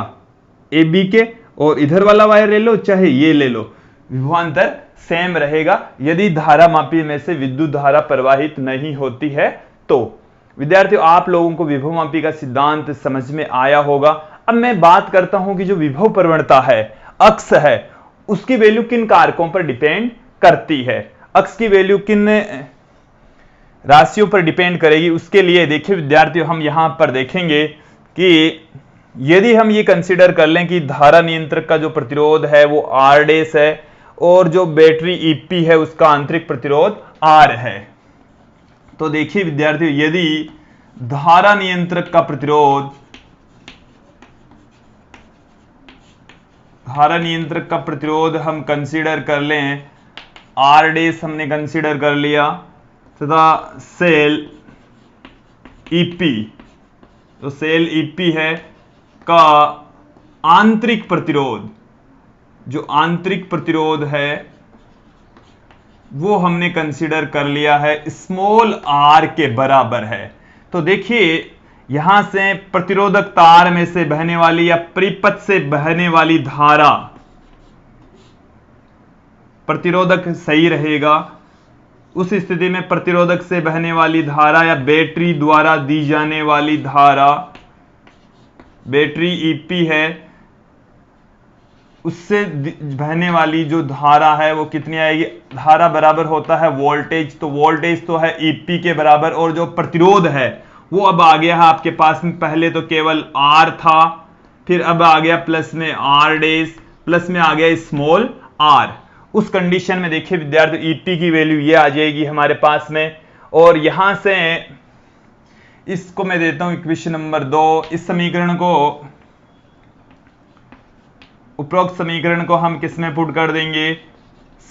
S1: ए बी के, और इधर वाला वायर ले लो चाहे ये ले लो, विभवांतर सेम रहेगा यदि धारामापी में से विद्युत धारा प्रवाहित नहीं होती है। तो विद्यार्थियों आप लोगों को विभवमापी का सिद्धांत समझ में आया होगा। अब मैं बात करता हूं कि जो विभव प्रवणता है, अक्स है, उसकी वैल्यू किन कारकों पर डिपेंड करती है, अक्स की वैल्यू किन राशियों पर डिपेंड करेगी। उसके लिए देखिए विद्यार्थियों हम यहां पर देखेंगे कि यदि हम ये कंसीडर कर लें कि धारा नियंत्रक का जो प्रतिरोध है वो आर डेस है और जो बैटरी ईपी है उसका आंतरिक प्रतिरोध आर है, तो देखिए विद्यार्थियों यदि धारा नियंत्रक का प्रतिरोध, धारा नियंत्रक का प्रतिरोध हम कंसीडर कर लें, आर डेस हमने कंसीडर कर लिया, तथा सेल ईपी, तो सेल ईपी है का आंतरिक प्रतिरोध जो आंतरिक प्रतिरोध है वो हमने कंसीडर कर लिया है स्मॉल r के बराबर है। तो देखिए यहां से प्रतिरोधक तार में से बहने वाली या परिपथ से बहने वाली धारा, प्रतिरोधक सही रहेगा, उस स्थिति में प्रतिरोधक से बहने वाली धारा या बैटरी द्वारा दी जाने वाली धारा, बैटरी ईपी है, उससे बहने वाली जो धारा है वो कितनी आएगी, धारा बराबर होता है वोल्टेज, तो वोल्टेज तो है ईपी के बराबर, और जो प्रतिरोध है वो अब आ गया है आपके पास में, पहले तो केवल R था, फिर अब आ गया प्लस में R डैश, प्लस में आ गया स्मॉल r। उस कंडीशन में देखिए विद्यार्थी ईपी की वैल्यू ये आ जाएगी हमारे पास में, और यहां से इसको मैं देता हूं इक्वेशन नंबर 2। इस समीकरण को, उपरोक्त समीकरण को हम किस में पुट कर देंगे,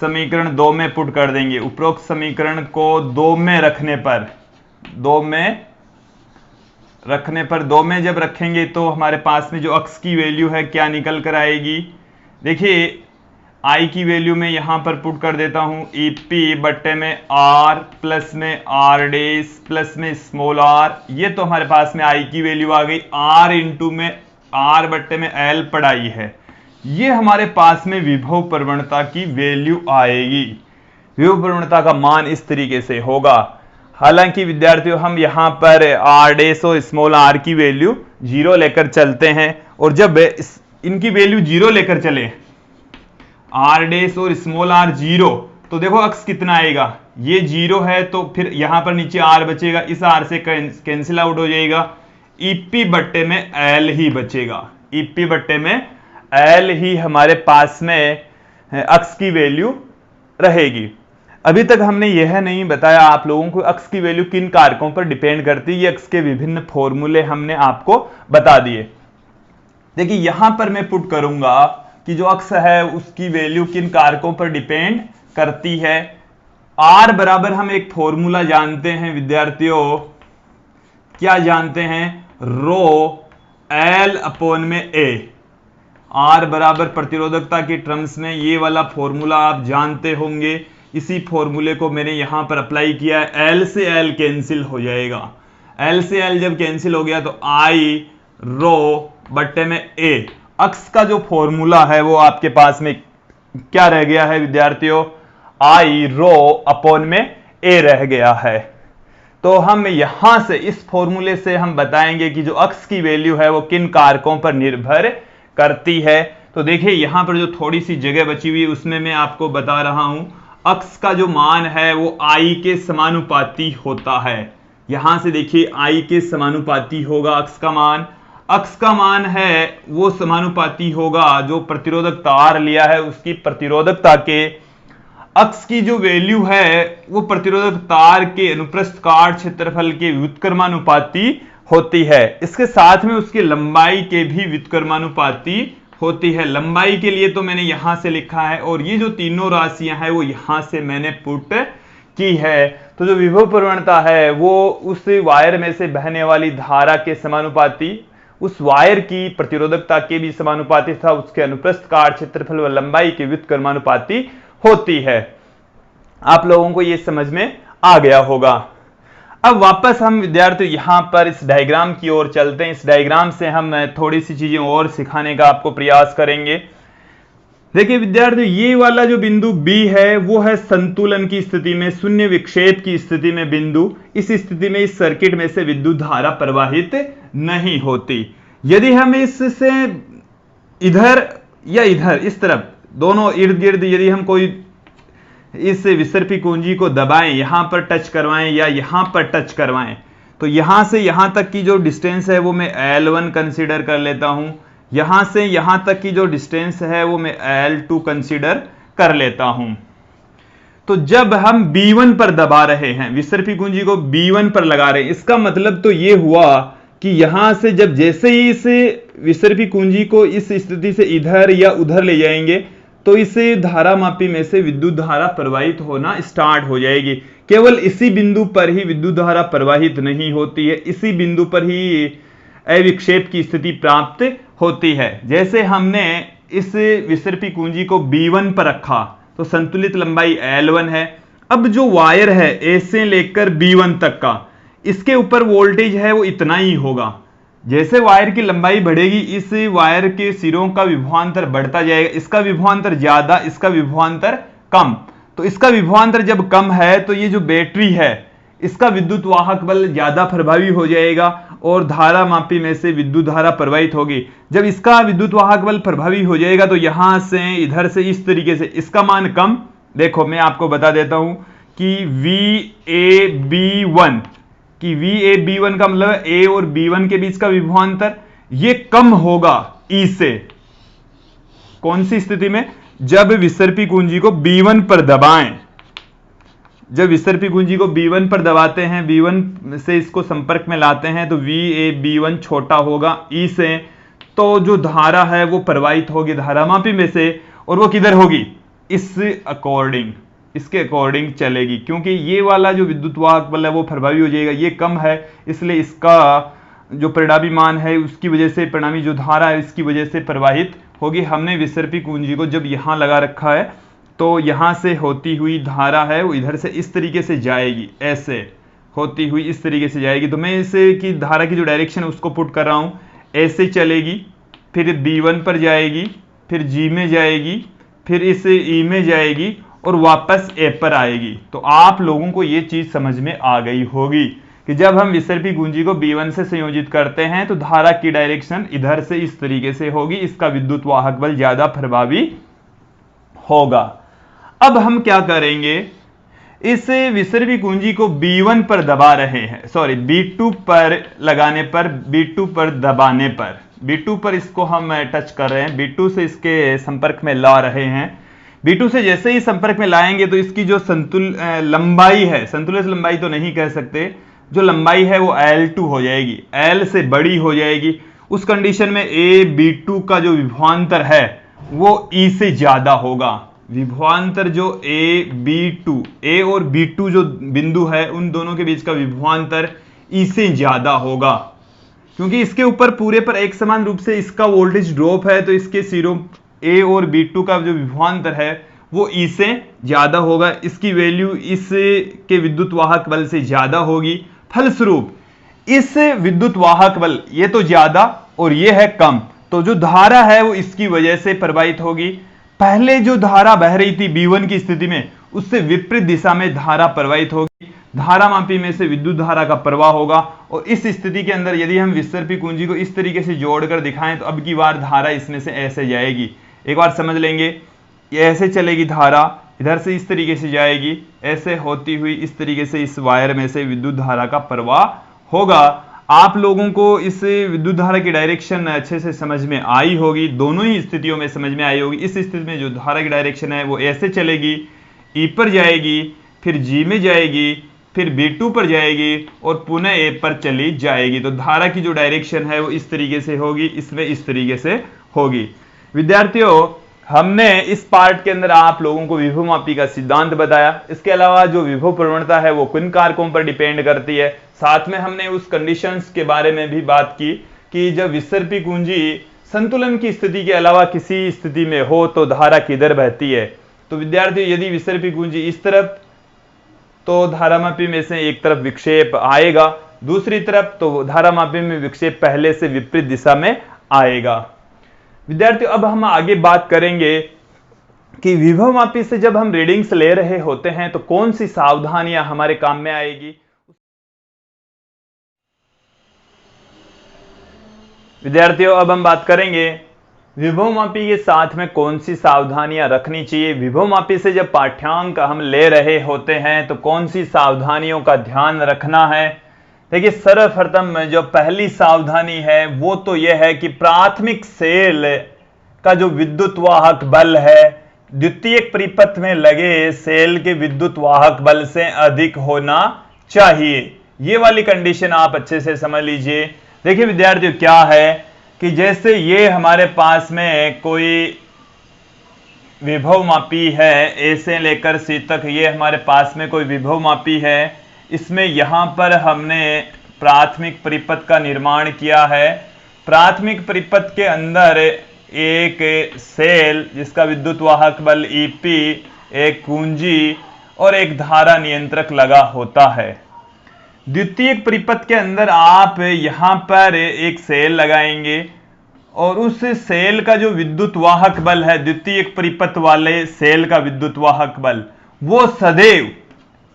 S1: समीकरण 2 में पुट कर देंगे। उपरोक्त समीकरण को 2 में रखने पर, 2 में जब रखेंगे तो हमारे पास में जो अक्स की वैल्यू है क्या निकल कर आएगी। देखिए I की वैल्यू में यहां पर पुट कर देता हूं EP बट्टे में R प्लस में R डैश प्लस में स्मॉल r, ये तो हमारे पास में I की वैल्यू आ गई, R इंटू में R बट्टे में L पढ़ाई है, ये हमारे पास में विभव प्रवणता की वैल्यू आएगी। विभव प्रवणता का मान इस तरीके से होगा। हालांकि विद्यार्थियों हम यहां पर R डैश और स्मॉल r की वैल्यू 0 लेकर चलते हैं, और जब इनकी वैल्यू 0 लेकर चले, R डैश और स्मॉल r 0, तो देखो अक्स कितना आएगा, ये 0 है तो फिर यहां पर नीचे R बचेगा, इस R से कैंसिल आउट हो जाएगा, EP बट्टे में L ही बचेगा, EP बट्टे में L ही हमारे पास में अक्स की वैल्यू रहेगी। अभी तक हमने यह नहीं बताया आप लोगों को अक्स की वैल्यू किन कारकों पर डिपेंड करती है, ये अक्स के विभिन्न फॉर्मूले हमने आपको बता दिए। देखिए यहां पर मैं पुट करूंगा कि जो अक्स है उसकी वैल्यू किन कारकों पर डिपेंड करती है। R बराबर हम एक फॉर्मूला जानते हैं विद्यार्थियों, क्या जानते हैं, रो L अपॉन में A। R बराबर प्रतिरोधकता के टर्म्स में ये वाला फॉर्मूला आप जानते होंगे, इसी फॉर्मूले को मैंने यहां पर अप्लाई किया है। L से L कैंसिल हो जाएगा, L से L जब कैंसिल हो गया तो I रो बट्टे में A, अक्स का जो फॉर्मूला है वो आपके पास में क्या रह गया है विद्यार्थियों, I रो अपॉन में A रह गया है। तो हम यहां से इस फॉर्मूले से हम बताएंगे कि जो अक्स की वैल्यू है वो किन कारकों पर निर्भर करती है। तो देखिए यहां पर जो थोड़ी सी जगह बची हुई है उसमें मैं आपको बता रहा हूं, अक्स का जो मान है वो I के समानुपाती होता है। यहां से देखिए I के समानुपाती होगा अक्स का मान, अक्स का मान है वो समानुपाती होगा जो प्रतिरोधक तार लिया है उसकी प्रतिरोधकता के, अक्स की जो वैल्यू है वो प्रतिरोधक तार के अनुप्रस्थ काट क्षेत्रफल के व्युत्क्रमानुपाती होती है। इसके साथ में उसकी लंबाई के भी व्युत्क्रमानुपाती होती है। लंबाई के लिए तो मैंने यहां से लिखा है, और ये जो तीनों राशियां हैं वो यहां से मैंने पुट की है। तो जो विभव प्रवणता है वो उस वायर में से बहने वाली धारा के समानुपाती, उस वायर की प्रतिरोधकता के भी समानुपाती था, उसके अनुप्रस्थ काट क्षेत्रफल व लंबाई के व्युत्क्रमानुपाती होती है। आप लोगों को यह समझ में आ गया होगा। अब वापस हम विद्यार्थी यहां पर इस डायग्राम की ओर चलते हैं। इस डायग्राम से हम थोड़ी सी चीजें और सिखाने का आपको प्रयास करेंगे। देखिए विद्यार्थी ये वाला जो बिंदु B है वो है संतुलन की स्थिति में, शून्य विक्षेप की स्थिति में बिंदु। इस स्थिति में इस सर्किट में से विद्युत धारा प्रवाहित नहीं होती। यदि हम इससे इधर या इधर इस तरफ दोनों इर्द गिर्द यदि हम कोई इस विसर्पी कुंजी को दबाएं, यहां पर टच करवाएं या यहां पर टच करवाएं, तो यहां से यहां तक की जो डिस्टेंस है वो मैं L1 कंसीडर कर लेता हूं, यहां से यहां तक की जो डिस्टेंस है वो मैं L2 कंसीडर कर लेता हूं। तो जब हम B1 पर दबा रहे हैं, विसर्पी कुंजी को B1 पर लगा रहे हैं, इसका मतलब तो ये हुआ कि यहां से जब जैसे ही इस विसर्पी कुंजी को इस स्थिति से इधर या उधर ले जाएंगे तो इस धारा मापी में से विद्युत धारा प्रवाहित होना स्टार्ट हो जाएगी। केवल इसी बिंदु पर ही विद्युत धारा प्रवाहित नहीं होती है, इसी बिंदु पर ही अविक्षेप की स्थिति प्राप्त होती है। जैसे हमने इस विसर्पी कुंजी को B1 पर रखा तो संतुलित लंबाई L1 है। अब जो वायर है A से लेकर B1 तक का, इसके ऊपर वोल्टेज है वो इतना ही होगा। जैसे वायर की लंबाई बढ़ेगी इस वायर के सिरों का विभवांतर बढ़ता जाएगा, इसका विभवांतर ज्यादा, इसका विभवांतर कम। तो इसका विभवांतर जब कम है तो ये जो बैटरी है इसका विद्युत वाहक बल ज्यादा प्रभावी हो जाएगा और धारा मापी में से विद्युत धारा प्रवाहित होगी। जब इसका विद्युत वाहक बल प्रभावी हो जाएगा तो यहां से इधर से इस तरीके से इसका मान कम, देखो मैं आपको बता देता हूं कि VAB1 का मतलब A और B1 के बीच का विभवांतर ये कम होगा E से। कौन सी स्थिति में? जब विसर्पी कुंजी को B1 पर दबाएं। जब विसर्पी कुंजी को B1 पर दबाते हैं, B1 से इसको संपर्क में लाते हैं तो VAB1 छोटा होगा E से, तो जो धारा है वो प्रवाहित होगी धारामापी में से, और वो किधर होगी? इसके अकॉर्डिंग चलेगी, क्योंकि ये वाला जो विद्युत वाहक बल है वो प्रभावी हो जाएगा, ये कम है, इसलिए इसका जो परिणामी मान है उसकी वजह से, परिणामी जो धारा है इसकी वजह से प्रवाहित होगी। हमने विसर्पी कुंजी को जब यहां लगा रखा है तो यहां से होती हुई धारा है वो इधर से इस तरीके से जाएगी, ऐसे होती हुई इस तरीके से जाएगी। तो मैं इसे की धारा की जो डायरेक्शन है उसको पुट कर रहा हूं, ऐसे चलेगी, फिर B1 पर जाएगी, फिर G में जाएगी, फिर इस E में जाएगी और वापस A पर आएगी। तो आप लोगों को ये चीज समझ में आ गई होगी कि जब हम विसर्पी कुंजी को B1 से संयोजित करते हैं तो धारा की डायरेक्शन इधर से इस तरीके से होगी, इसका विद्युत वाहक बल ज्यादा प्रभावी होगा। अब हम क्या करेंगे, इस विसर्पी कुंजी को B1 पर दबा रहे हैं, सॉरी B2 पर लगाने पर, B2 पर दबाने पर, B2 पर इसको हम टच कर रहे हैं, B2 से इसके संपर्क में ला रहे हैं। B2 से जैसे ही संपर्क में लाएंगे तो इसकी जो लंबाई है, संतुलित लंबाई तो नहीं कह सकते, जो लंबाई है वो L2 हो जाएगी, L से बड़ी हो जाएगी। उस कंडीशन में AB2 का जो विभवांतर है वो E से ज्यादा होगा। विभवांतर जो AB2, A और B2 जो बिंदु है उन दोनों के बीच का विभवांतर E से ज्यादा होगा, क्योंकि इसके ऊपर पूरे पर एक समान रूप से इसका वोल्टेज ड्रॉप है, तो इसके सिरों A और B2 का जो विभवांतर है वो E से ज्यादा होगा, इसकी वैल्यू इस के विद्युत वाहक बल से ज्यादा होगी। फलस्वरूप इस विद्युत वाहक बल ये तो ज्यादा और ये है कम, तो जो धारा है वो इसकी वजह से प्रवाहित होगी। पहले जो धारा बह रही थी B1 की स्थिति में उससे विपरीत दिशा में धारा प्रवाहित होगी, धारामापी में से विद्युत धारा का प्रवाह होगा। और इस स्थिति के अंदर यदि हम विसर्पी कुंजी को इस तरीके से जोड़कर दिखाएं तो अब की बार धारा इसमें से ऐसे जाएगी, एक बार समझ लेंगे, ये ऐसे चलेगी धारा, इधर से इस तरीके से जाएगी, ऐसे होती हुई इस तरीके से इस वायर में से विद्युत धारा का प्रवाह होगा। आप लोगों को इस विद्युत धारा की डायरेक्शन अच्छे से समझ में आई होगी, दोनों ही स्थितियों में समझ में आई होगी। इस स्थिति में जो धारा की डायरेक्शन है वो ऐसे चलेगी, E पर जाएगी, फिर G में जाएगी, फिर B2 पर जाएगी और पुनः A पर चली जाएगी। तो धारा की जो डायरेक्शन है वो इस तरीके से होगी, इसमें इस तरीके से होगी। विद्यार्थियों, हमने इस पार्ट के अंदर आप लोगों को विभवमापी का सिद्धांत बताया। इसके अलावा जो विभव प्रवणता है वो किन कारकों पर डिपेंड करती है, साथ में हमने उस कंडीशंस के बारे में भी बात की कि जब विसर्पी कुंजी संतुलन की स्थिति के अलावा किसी स्थिति में हो तो धारा किधर बहती है। तो विद्यार्थियों, यदि विसर्पी कुंजी इस तरफ तो धारामापी में से एक तरफ विक्षेप आएगा, दूसरी तरफ तो धारामापी में विक्षेप पहले से विपरीत दिशा में आएगा। विद्यार्थियों, अब हम आगे बात करेंगे कि विभवमापी से जब हम रीडिंग्स ले रहे होते हैं तो कौन सी सावधानियां हमारे काम में आएगी। विद्यार्थियों, अब हम बात करेंगे विभवमापी के साथ में कौन सी सावधानियां रखनी चाहिए। विभवमापी से जब पाठ्यांक हम ले रहे होते हैं तो कौन सी सावधानियों का ध्यान रखना है। देखिए, सर्वप्रथम जो पहली सावधानी है वो तो यह है कि प्राथमिक सेल का जो विद्युत वाहक बल है द्वितीयक परिपथ में लगे सेल के विद्युत वाहक बल से अधिक होना चाहिए। ये वाली कंडीशन आप अच्छे से समझ लीजिए। देखिए विद्यार्थियों, क्या है कि जैसे ये हमारे पास में कोई विभवमापी है, ए से लेकर सी तक ये हमारे पास में कोई विभवमापी है। इसमें यहां पर हमने प्राथमिक परिपथ का निर्माण किया है। प्राथमिक परिपथ के अंदर एक सेल जिसका विद्युत वाहक बल EP, एक कुंजी और एक धारा नियंत्रक लगा होता है। द्वितीयक परिपथ के अंदर आप यहां पर एक सेल लगाएंगे और उस सेल का जो विद्युत वाहक बल है, द्वितीयक परिपथ वाले सेल का विद्युत वाहक बल, वो सदैव,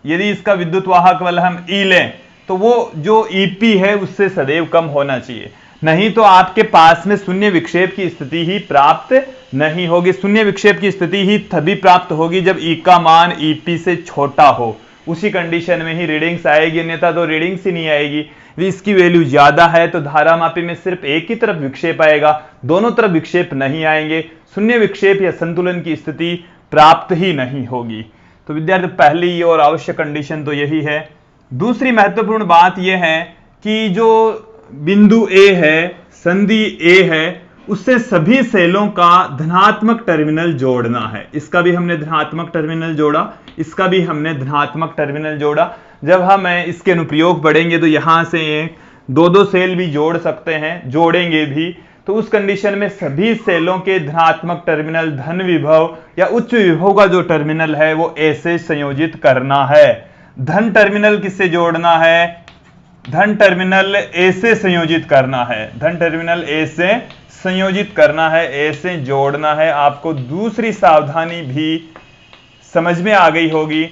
S1: यदि इसका विद्युत वाहक बल हम E लें तो वो जो EP है उससे सदैव कम होना चाहिए, नहीं तो आपके पास में शून्य विक्षेप की स्थिति ही प्राप्त नहीं होगी। शून्य विक्षेप की स्थिति ही तभी प्राप्त होगी जब E का मान EP से छोटा हो, उसी कंडीशन में ही रीडिंग्स आएगी, अन्यथा तो रीडिंग्स ही नहीं आएगी। इसकी वैल्यू ज्यादा है तो धारा मापी में सिर्फ एक ही तरफ विक्षेप आएगा, दोनों तरफ विक्षेप नहीं आएंगे, शून्य विक्षेप या संतुलन की स्थिति प्राप्त ही नहीं होगी। तो विद्यार्थी पहली और आवश्यक कंडीशन तो यही है। दूसरी महत्वपूर्ण बात यह है कि जो बिंदु A है, संधि A है, उससे सभी सेलों का धनात्मक टर्मिनल जोड़ना है। इसका भी हमने धनात्मक टर्मिनल जोड़ा, इसका भी हमने धनात्मक टर्मिनल जोड़ा। जब हम इसके अनुप्रयोग पढ़ेंगे तो यहां से दो दो सेल भी जोड़ सकते हैं, जोड़ेंगे भी, तो उस कंडीशन में सभी सेलों के धनात्मक टर्मिनल धन विभव या उच्च विभव का जो टर्मिनल है वो A से संयोजित करना है। धन टर्मिनल किससे जोड़ना है? धन टर्मिनल A से संयोजित करना है, धन टर्मिनल A से संयोजित करना है, A से जोड़ना है। आपको दूसरी सावधानी भी समझ में आ गई होगी।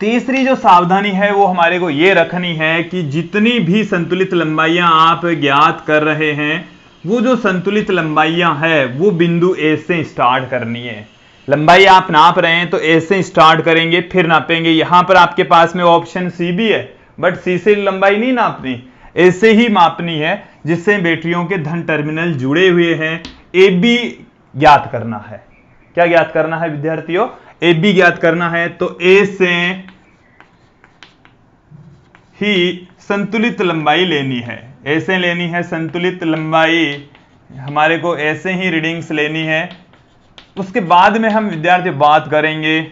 S1: तीसरी जो सावधानी है वो हमारे को ये रखनी है कि जितनी भी संतुलित लंबाइयां आप ज्ञात कर रहे हैं, वो जो संतुलित लंबाइयां है वो बिंदु A से स्टार्ट करनी है। लंबाई आप नाप रहे हैं तो A से स्टार्ट करेंगे, फिर नापेंगे। यहां पर आपके पास में ऑप्शन C भी है, बट C से लंबाई नहीं नापनी, A से ही मापनी है, जिससे बैटरियों के धन टर्मिनल जुड़े हुए हैं। AB ज्ञात करना है। क्या ज्ञात करना है विद्यार्थियों? AB ज्ञात करना है। तो A से ही संतुलित लंबाई लेनी है, A से लेनी है संतुलित लंबाई, हमारे को ऐसे ही रीडिंग्स लेनी है। उसके बाद में हम विद्यार्थी बात करेंगे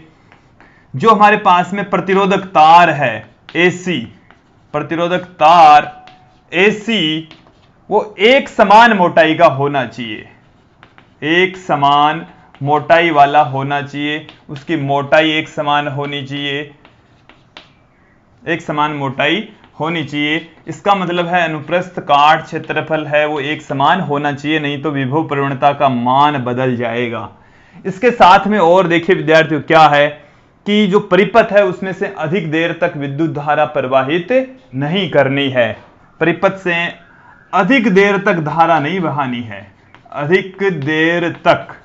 S1: जो हमारे पास में प्रतिरोधक तार है AC, प्रतिरोधक तार AC वो एक समान मोटाई का होना चाहिए, एक समान मोटाई वाला होना चाहिए, उसकी मोटाई एक समान होनी चाहिए, एक समान मोटाई होनी चाहिए। इसका मतलब है अनुप्रस्थ काट क्षेत्रफल है वो एक समान होना चाहिए, नहीं तो विभव प्रवणता का मान बदल जाएगा। इसके साथ में और देखिए विद्यार्थियों क्या है कि जो परिपथ है उसमें से अधिक देर तक विद्युत धारा प्रवाहित नहीं करनी है, परिपथ से अधिक देर तक धारा नहीं बहानी है, अधिक देर तक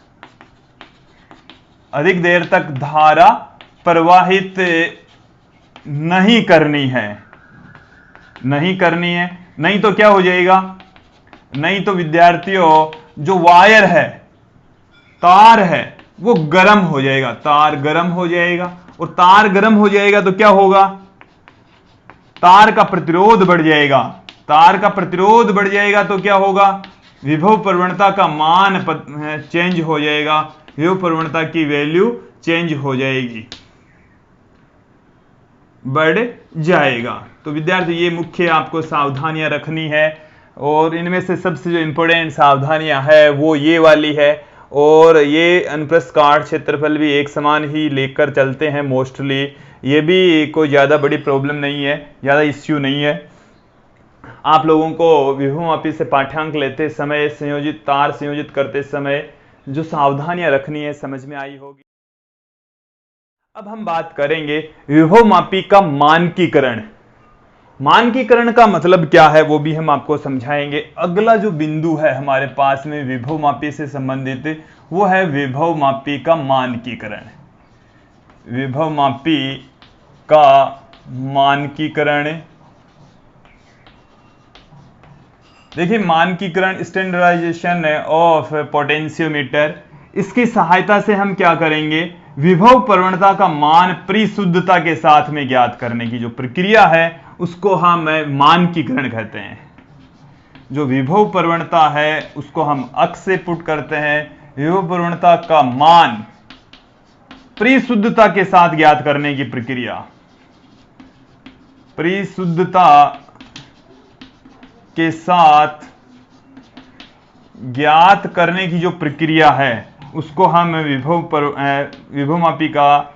S1: धारा प्रवाहित नहीं करनी है, नहीं तो क्या हो जाएगा? नहीं तो विद्यार्थियों जो वायर है, तार है, वो गर्म हो जाएगा, तार गर्म हो जाएगा, और तार गर्म हो जाएगा तो क्या होगा? तार का प्रतिरोध बढ़ जाएगा, तार का प्रतिरोध बढ़ जाएगा तो क्या होगा? विभव प्रवणता का मान चेंज हो जाएगा, विभव प्रवणता की वैल्यू चेंज हो जाएगी, बढ़ जाएगा। तो विद्यार्थी ये मुख्य आपको सावधानियां रखनी है, और इनमें से सबसे जो इंपॉर्टेंट सावधानियां है वो ये वाली है। और ये अनुप्रस्थ काट क्षेत्रफल भी एक समान ही लेकर चलते हैं मोस्टली, ये भी कोई ज़्यादा बड़ी प्रॉब्लम नहीं है, ज़्यादा इश्यू नहीं है। आप लोगों को विभवमापी से पाठ्यांक लेते समय, संयोजित तार संयोजित करते समय जो सावधानियां रखनी है समझ में आई होगी। अब हम बात करेंगे विभवमापी का मानकीकरण। मानकीकरण का मतलब क्या है वो भी हम आपको समझाएंगे। अगला जो बिंदु है हमारे पास में विभवमापी से संबंधित वो है विभवमापी का मानकीकरण। विभवमापी का मानकीकरण, देखिए मानकीकरण स्टैंडर्डाइजेशन ऑफ पोटेंशियोमीटर, इसकी सहायता से हम क्या करेंगे? विभव प्रवणता का मान परिशुद्धता के साथ में ज्ञात करने की जो प्रक्रिया है उसको हम मानकीकरण कहते हैं। जो विभव प्रवणता है उसको हम अक्ष से पुट करते हैं, विभव प्रवणता का मान परिशुद्धता के साथ ज्ञात करने की प्रक्रिया, परिशुद्धता के साथ ज्ञात करने की जो प्रक्रिया है उसको हम विभवमापी का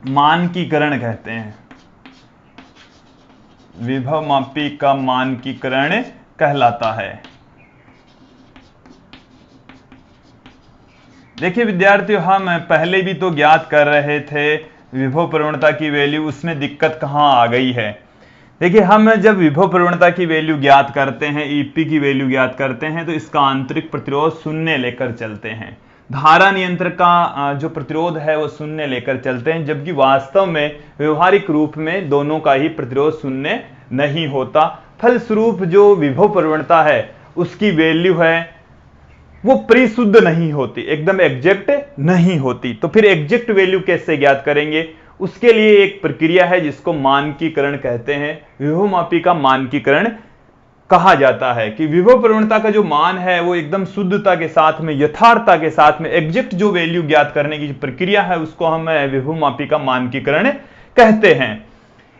S1: मानकीकरण कहते हैं। विभवमापी का मानकीकरण कहलाता है। देखिए विद्यार्थियों, हम पहले भी तो ज्ञात कर रहे थे विभव प्रवणता की वैल्यू, उसमें दिक्कत कहां आ गई है। देखिए हम जब विभव प्रवणता की वैल्यू ज्ञात करते हैं, ईपी की वैल्यू ज्ञात करते हैं, तो इसका आंतरिक प्रतिरोध शून्य लेकर चलते हैं। धारा नियंत्रक का जो प्रतिरोध है वो शून्य लेकर चलते हैं, जबकि वास्तव में व्यवहारिक रूप में दोनों का ही प्रतिरोध शून्य नहीं होता। फलस्वरूप जो विभव प्रवणता है उसकी वैल्यू है वो परिशुद्ध नहीं होती, एकदम एग्जैक्ट नहीं होती। तो फिर एग्जैक्ट वैल्यू कैसे ज्ञात करेंगे? उसके लिए एक प्रक्रिया है जिसको मानकीकरण कहते हैं। विभवमापी का मानकीकरण कहा जाता है कि विभव प्रवणता का जो मान है वो एकदम शुद्धता के साथ में, यथार्थता के साथ में एग्जैक्ट जो वैल्यू ज्ञात करने की जो प्रक्रिया है उसको हम विभवमापी का मानकीकरण कहते हैं।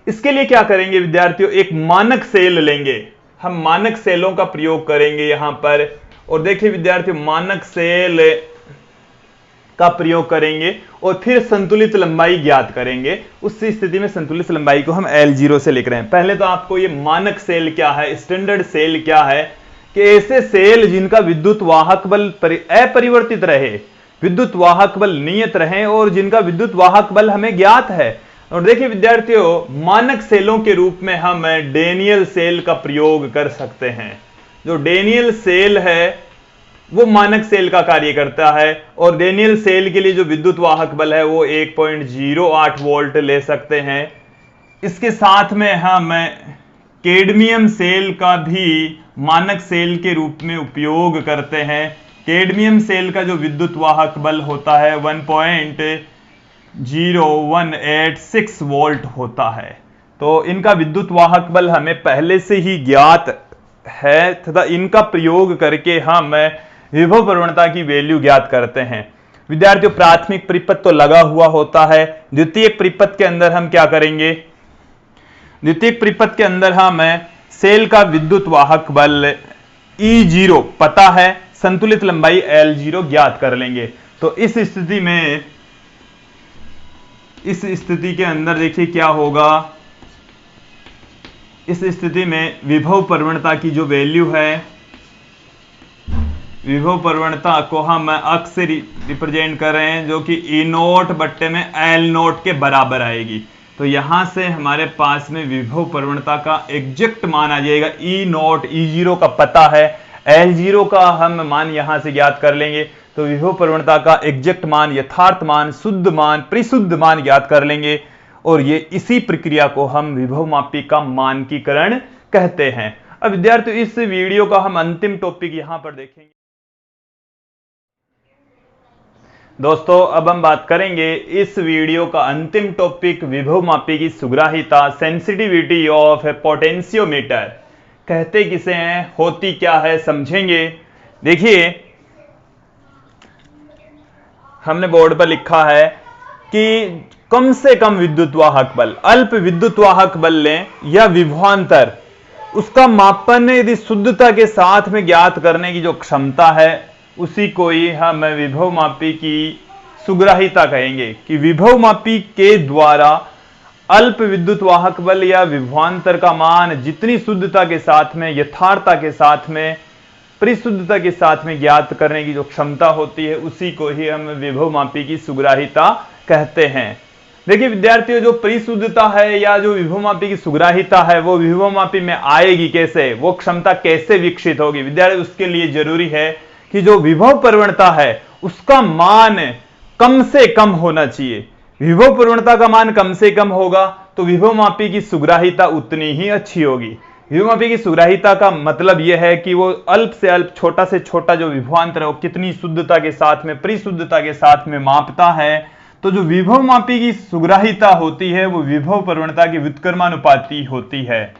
S1: इसके लिए क्या करेंगे विद्यार्थियों, एक मानक सेल लेंगे। हम मानक सेलों का प्रयोग करेंगे यहां पर, और देखिए विद्यार्थियों, मानक सेल का प्रयोग करेंगे और फिर संतुलित लंबाई ज्ञात करेंगे। उस स्थिति में संतुलित लंबाई को हम L0 से लिख रहे हैं। पहले तो आपको ये मानक सेल क्या है, स्टैंडर्ड सेल क्या है, कि ऐसे सेल जिनका विद्युत वाहक बल अपरिवर्तित रहे, विद्युत वाहक बल नियत रहे और जिनका विद्युत वाहक बल हमें ज्ञात है। और देखिए विद्यार्थियों, मानक सेलों के रूप में हम डेनियल सेल का प्रयोग कर सकते हैं। जो डेनियल सेल है वो मानक सेल का कार्य करता है, और डेनियल सेल के लिए जो विद्युत वाहक बल है वो 1.08 वोल्ट ले सकते हैं। इसके साथ में हम कैडमियम सेल का भी मानक सेल के रूप में उपयोग करते हैं। कैडमियम सेल का जो विद्युत वाहक बल होता है 1.0186 वोल्ट होता है। तो इनका विद्युत वाहक बल हमें पहले से ही ज्ञात है तथा इनका प्रयोग करके हम विभव प्रवणता की वैल्यू ज्ञात करते हैं। विद्यार्थियों, प्राथमिक परिपथ तो लगा हुआ होता है। द्वितीयक परिपथ के अंदर हम क्या करेंगे, द्वितीयक परिपथ के अंदर हम सेल का विद्युत वाहक बल E0 पता है, संतुलित लंबाई L0 ज्ञात कर लेंगे। तो इस स्थिति के अंदर देखिए क्या होगा। इस स्थिति में विभव प्रवणता की जो वैल्यू है, विभव प्रवणता को हम अक्स से रिप्रेजेंट कर रहे हैं, जो कि E0 बट्टे में L0 के बराबर आएगी। तो यहां से हमारे पास में विभव प्रवणता का एग्जैक्ट मान आ जाएगा। E0 E0 का पता है, L0 का हम मान यहां से ज्ञात कर लेंगे। तो विभव प्रवणता का एग्जैक्ट मान, यथार्थ मान, शुद्ध मान, परिशुद्ध मान ज्ञात कर लेंगे, और ये इसी प्रक्रिया को हम विभवमापी का मानकीकरण कहते हैं। अब विद्यार्थियों, इस वीडियो का हम अंतिम टॉपिक यहां पर देखेंगे। दोस्तों, अब हम बात करेंगे इस वीडियो का अंतिम टॉपिक विभवमापी की सुग्राह्यता, सेंसिटिविटी ऑफ पोटेंशियोमीटर। कहते किसे हैं, होती क्या है, समझेंगे। देखिए हमने बोर्ड पर लिखा है कि कम से कम विद्युत वाहक बल, अल्प विद्युत वाहक बल लें या विभवांतर, उसका मापन यदि शुद्धता के साथ में ज्ञात करने की जो क्षमता है उसी को ही हम विभवमापी की सुग्राह्यता कहेंगे। कि विभवमापी के द्वारा अल्प विद्युत वाहक बल या विभवांतर का मान जितनी शुद्धता के साथ में, यथार्थता के साथ में, परिशुद्धता के साथ में ज्ञात करने की जो क्षमता होती है उसी को ही हम विभवमापी की सुग्राह्यता कहते हैं। देखिए विद्यार्थियों, जो परिशुद्धता है या जो विभवमापी की सुग्राह्यता है वो विभवमापी में आएगी कैसे, वो क्षमता कैसे विकसित होगी। विद्यार्थी, उसके लिए जरूरी है कि जो विभव प्रवणता है उसका मान कम से कम होना चाहिए। विभव प्रवणता का मान कम से कम होगा तो विभवमापी की सुग्राह्यता उतनी ही अच्छी होगी। विभवमापी की सुग्राह्यता का मतलब यह है कि वो अल्प से अल्प, छोटा से छोटा जो विभवांतर है वो कितनी शुद्धता के साथ में, परिशुद्धता के साथ में मापता है। तो जो विभवमापी की सुग्राह्यता होती है वो विभव प्रवणता की व्युत्क्रमानुपाती होती है।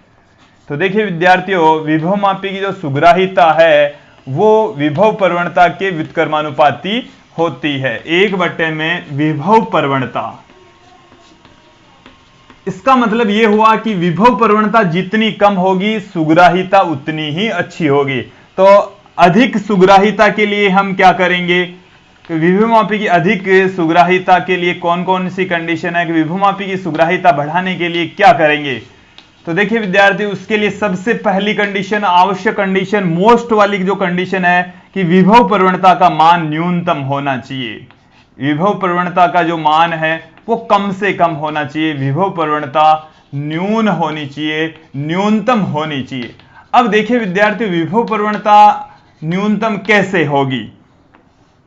S1: तो देखिए विद्यार्थियों, विभवमापी की जो सुग्राह्यता है वो विभव प्रवणता के व्युत्क्रमानुपाती होती है। 1 में विभव प्रवणता, इसका मतलब यह हुआ कि विभव प्रवणता जितनी कम होगी सुग्राह्यता उतनी ही अच्छी होगी। तो अधिक सुग्राहिता के लिए हम क्या करेंगे? विभवमापी की अधिक सुग्राहिता के लिए कौन कौन सी कंडीशन है कि विभवमापी की सुग्राहिता बढ़ाने के लिए क्या करेंगे? तो देखिए विद्यार्थी, उसके लिए सबसे पहली कंडीशन, आवश्यक कंडीशन, मोस्ट वाली जो कंडीशन है कि विभव प्रवणता का मान न्यूनतम होना चाहिए। विभव प्रवणता का जो मान है वो कम से कम होना चाहिए, विभव प्रवणता न्यून होनी चाहिए, न्यूनतम होनी चाहिए। अब देखिए विद्यार्थी, विभव प्रवणता न्यूनतम कैसे होगी?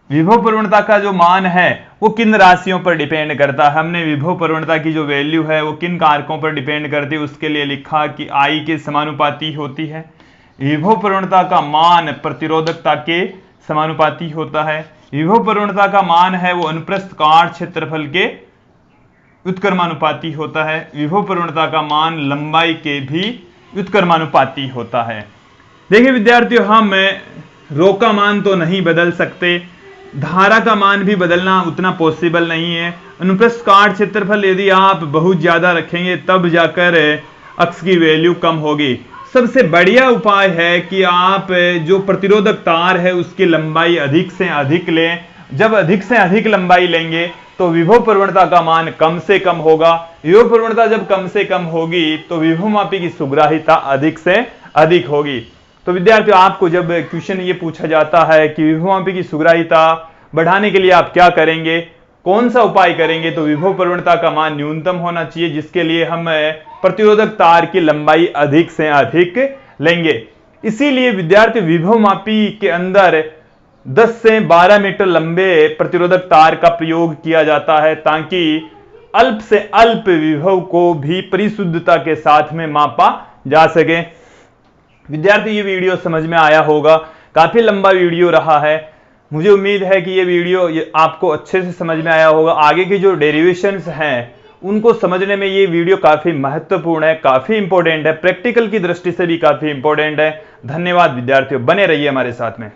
S1: विभव प्रवणता का जो मान है वो किन राशियों पर डिपेंड करता है? हमने विभव प्रवणता की जो वैल्यू है वो किन कारकों पर डिपेंड करती है? उसके लिए लिखा कि I के समानुपाती होती है। विभव प्रवणता का मान प्रतिरोधकता के समानुपाती होता है। विभव प्रवणता का मान है वो अनुप्रस्थ काट क्षेत्रफल के व्युत्क्रमानुपाती होता है। विभव प्रवणता का मान लंबाई के भी व्युत्क्रमानुपाती होता है। देखिए विद्यार्थियों, हम रो का मान तो नहीं बदल सकते, धारा का मान भी बदलना उतना पॉसिबल नहीं है। अनुप्रस्थ काट क्षेत्रफल यदि आप बहुत ज्यादा रखेंगे तब जाकर अक्स की वैल्यू कम होगी। सबसे बढ़िया उपाय है कि आप जो प्रतिरोधक तार है उसकी लंबाई अधिक से अधिक लें। जब अधिक से अधिक लंबाई लेंगे तो विभव प्रवणता का मान कम से कम होगा। विभव प्रवणता जब कम से कम होगी तो विभवमापी की सुग्राहिता अधिक से अधिक होगी। तो विद्यार्थियों, आपको जब क्वेश्चन ये पूछा जाता है कि विभवमापी की सुग्राहिता बढ़ाने के लिए आप क्या करेंगे, कौन सा उपाय करेंगे, तो विभव प्रवणता का मान न्यूनतम होना चाहिए, जिसके लिए हम प्रतिरोधक तार की लंबाई अधिक से अधिक लेंगे। इसीलिए विद्यार्थी, विभवमापी के अंदर 10 से 12 मीटर लंबे प्रतिरोधक तार का प्रयोग किया जाता है ताकि अल्प से अल्प विभव को भी परिशुद्धता के साथ में मापा जा सके। विद्यार्थी, ये वीडियो समझ में आया होगा, काफी लंबा वीडियो रहा है। मुझे उम्मीद है कि ये वीडियो आपको अच्छे से समझ में आया होगा। आगे की जो डेरिवेशंस हैं उनको समझने में ये वीडियो काफी महत्वपूर्ण है, काफी इंपॉर्टेंट है, प्रैक्टिकल की दृष्टि से भी काफी इंपॉर्टेंट है। धन्यवाद विद्यार्थियों, बने रहिए हमारे साथ में।